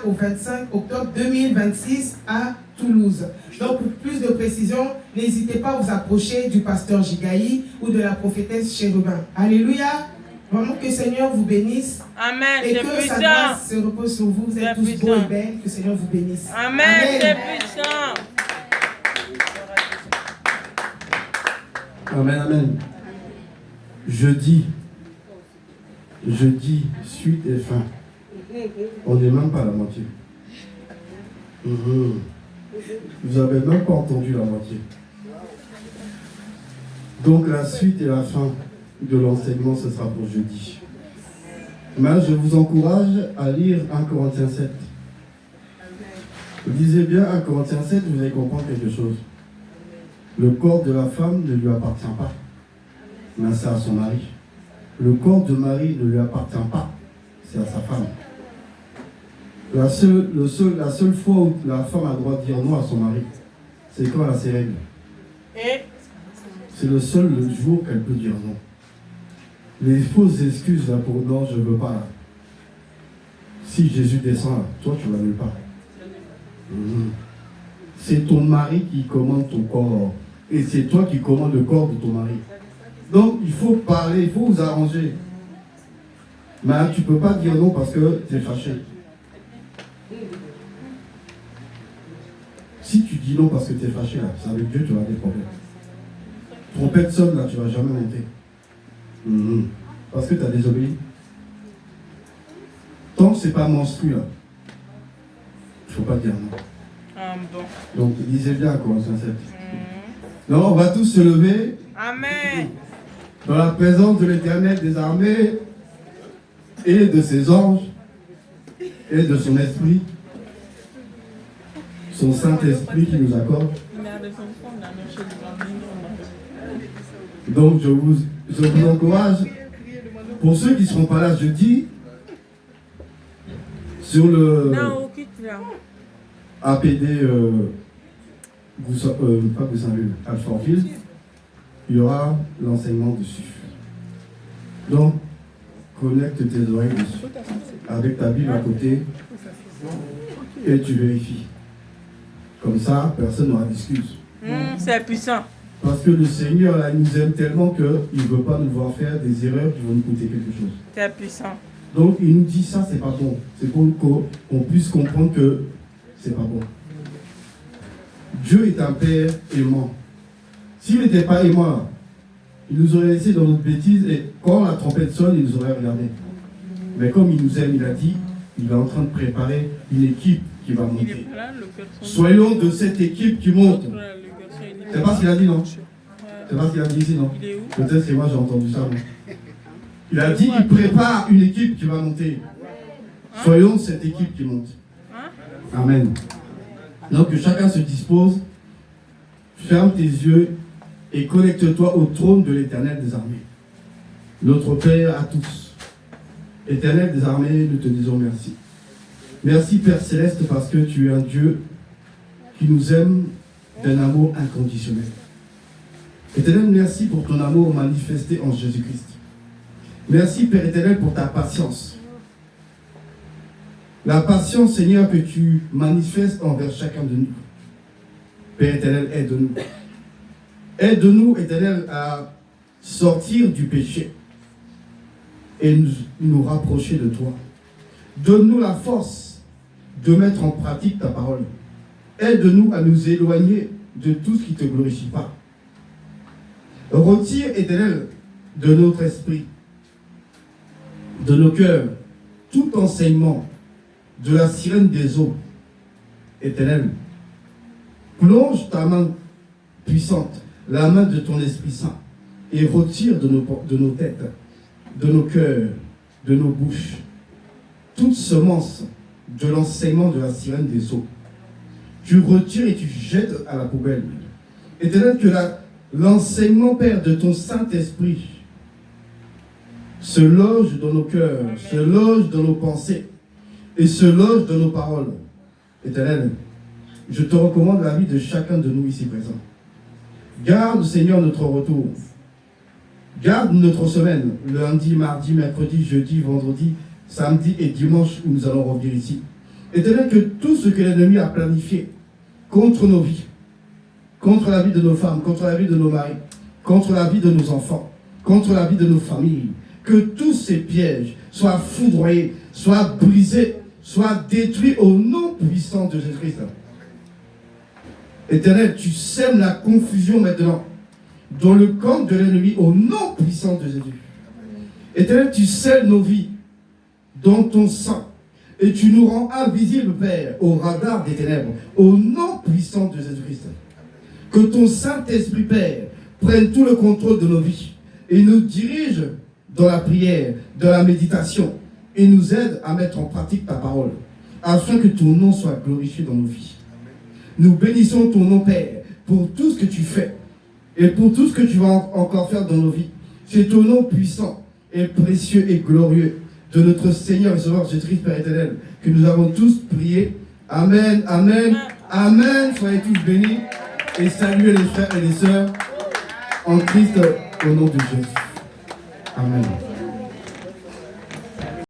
au 25 octobre 2026 à Toulouse. Donc pour plus de précision, n'hésitez pas à vous approcher du pasteur Jigaï ou de la prophétesse Chérubin. Alléluia. Vraiment que le Seigneur vous bénisse. Amen. Et que sa grâce se repose sur vous. Vous êtes tous beaux et belles. Que le Seigneur vous bénisse. Amen. C'est puissant. Amen, amen. Jeudi, suite et fin. On n'est même pas à la moitié. Vous n'avez même pas entendu la moitié. Donc la suite et la fin de l'enseignement, ce sera pour jeudi. Mais je vous encourage à lire 1 Corinthiens 7. Lisez bien 1 Corinthiens 7, vous allez comprendre quelque chose. Le corps de la femme ne lui appartient pas, mais c'est à son mari. Le corps de Marie ne lui appartient pas, c'est à sa femme. La seule fois où la femme a le droit de dire non à son mari, c'est quand elle a ses règles. C'est le seul jour qu'elle peut dire non. Les fausses excuses là pour non, je ne veux pas là. Si Jésus descend là, toi tu ne vas nulle part. C'est ton mari qui commande ton corps. Et c'est toi qui commandes le corps de ton mari. Donc il faut parler, il faut vous arranger. Mais tu ne peux pas dire non parce que tu es fâché. Si tu dis non parce que tu es fâché, là, c'est avec Dieu tu vas avoir des problèmes. Trompette sonne, là, tu ne vas jamais monter. Parce que tu as désobéi. Tant que ce n'est pas monstrueux, là, il ne faut pas dire non. Donc, lisez bien Corinthiens 7. Non, on va tous se lever. Amen. Dans la présence de l'Éternel des armées. et de ses anges et de son esprit, son Saint-Esprit qui nous accorde. Donc je vous encourage, pour ceux qui ne seront pas là jeudi, sur le APD pas Goussainville, Alfortville, il y aura l'enseignement dessus. Donc, connecte tes oreilles dessus, avec ta Bible à côté, et tu vérifies. Comme ça, personne n'aura d'excuses. C'est puissant. Parce que le Seigneur, là, il nous aime tellement qu'il ne veut pas nous voir faire des erreurs qui vont nous coûter quelque chose. C'est puissant. Donc, il nous dit ça, c'est pas bon. C'est pour qu'on puisse comprendre que c'est pas bon. Dieu est un Père aimant. S'il n'était pas aimant, il nous aurait laissé dans notre bêtise et quand la trompette sonne, il nous aurait regardé. Mais comme il nous aime, il a dit, il est en train de préparer une équipe qui va monter. Soyons de cette équipe qui monte. C'est pas ce qu'il a dit, non? C'est pas ce qu'il a dit ici, non? Peut-être que moi j'ai entendu ça, non? Il a dit, il prépare une équipe qui va monter. Soyons de cette équipe qui monte. Amen. Donc que chacun se dispose, ferme tes yeux et connecte-toi au trône de l'Éternel des armées. Notre Père à tous. Éternel des armées, nous te disons merci. Merci Père Céleste parce que tu es un Dieu qui nous aime d'un amour inconditionnel. Éternel, merci pour ton amour manifesté en Jésus-Christ. Merci Père éternel pour ta patience. La patience, Seigneur, que tu manifestes envers chacun de nous. Père éternel, aide-nous. Aide-nous, éternel, à sortir du péché et nous rapprocher de toi. Donne-nous la force de mettre en pratique ta parole. Aide-nous à nous éloigner de tout ce qui ne te glorifie pas. Retire, éternel, de notre esprit, de nos cœurs, tout enseignement de la sirène des eaux. Éternel, plonge ta main puissante, la main de ton Esprit Saint, et retire de nos têtes, de nos cœurs, de nos bouches, toute semence de l'enseignement de la sirène des eaux. Tu retires et tu jettes à la poubelle. Éternel, que l'enseignement, Père, de ton Saint-Esprit se loge dans nos cœurs, se loge dans nos pensées et se loge dans nos paroles. Éternel, je te recommande la vie de chacun de nous ici présents. Garde, Seigneur, notre retour. Garde notre semaine, lundi, mardi, mercredi, jeudi, vendredi, samedi et dimanche où nous allons revenir ici. Éternel, que tout ce que l'ennemi a planifié contre nos vies, contre la vie de nos femmes, contre la vie de nos maris, contre la vie de nos enfants, contre la vie de nos familles, que tous ces pièges soient foudroyés, soient brisés, soient détruits au nom puissant de Jésus-Christ. Éternel, tu sèmes la confusion maintenant dans le camp de l'ennemi au nom puissant de Jésus. Éternel, tu scelles nos vies dans ton sang et tu nous rends invisibles, Père, au radar des ténèbres, au nom puissant de Jésus-Christ. Que ton Saint-Esprit, Père, prenne tout le contrôle de nos vies et nous dirige dans la prière, dans la méditation et nous aide à mettre en pratique ta parole afin que ton nom soit glorifié dans nos vies. Nous bénissons ton nom, Père, pour tout ce que tu fais et pour tout ce que tu vas encore faire dans nos vies. C'est ton nom puissant et précieux et glorieux de notre Seigneur et Sauveur Jésus-Christ, Père éternel, que nous avons tous prié. Amen, amen, amen. Soyez tous bénis et saluez les frères et les sœurs en Christ au nom de Jésus. Amen.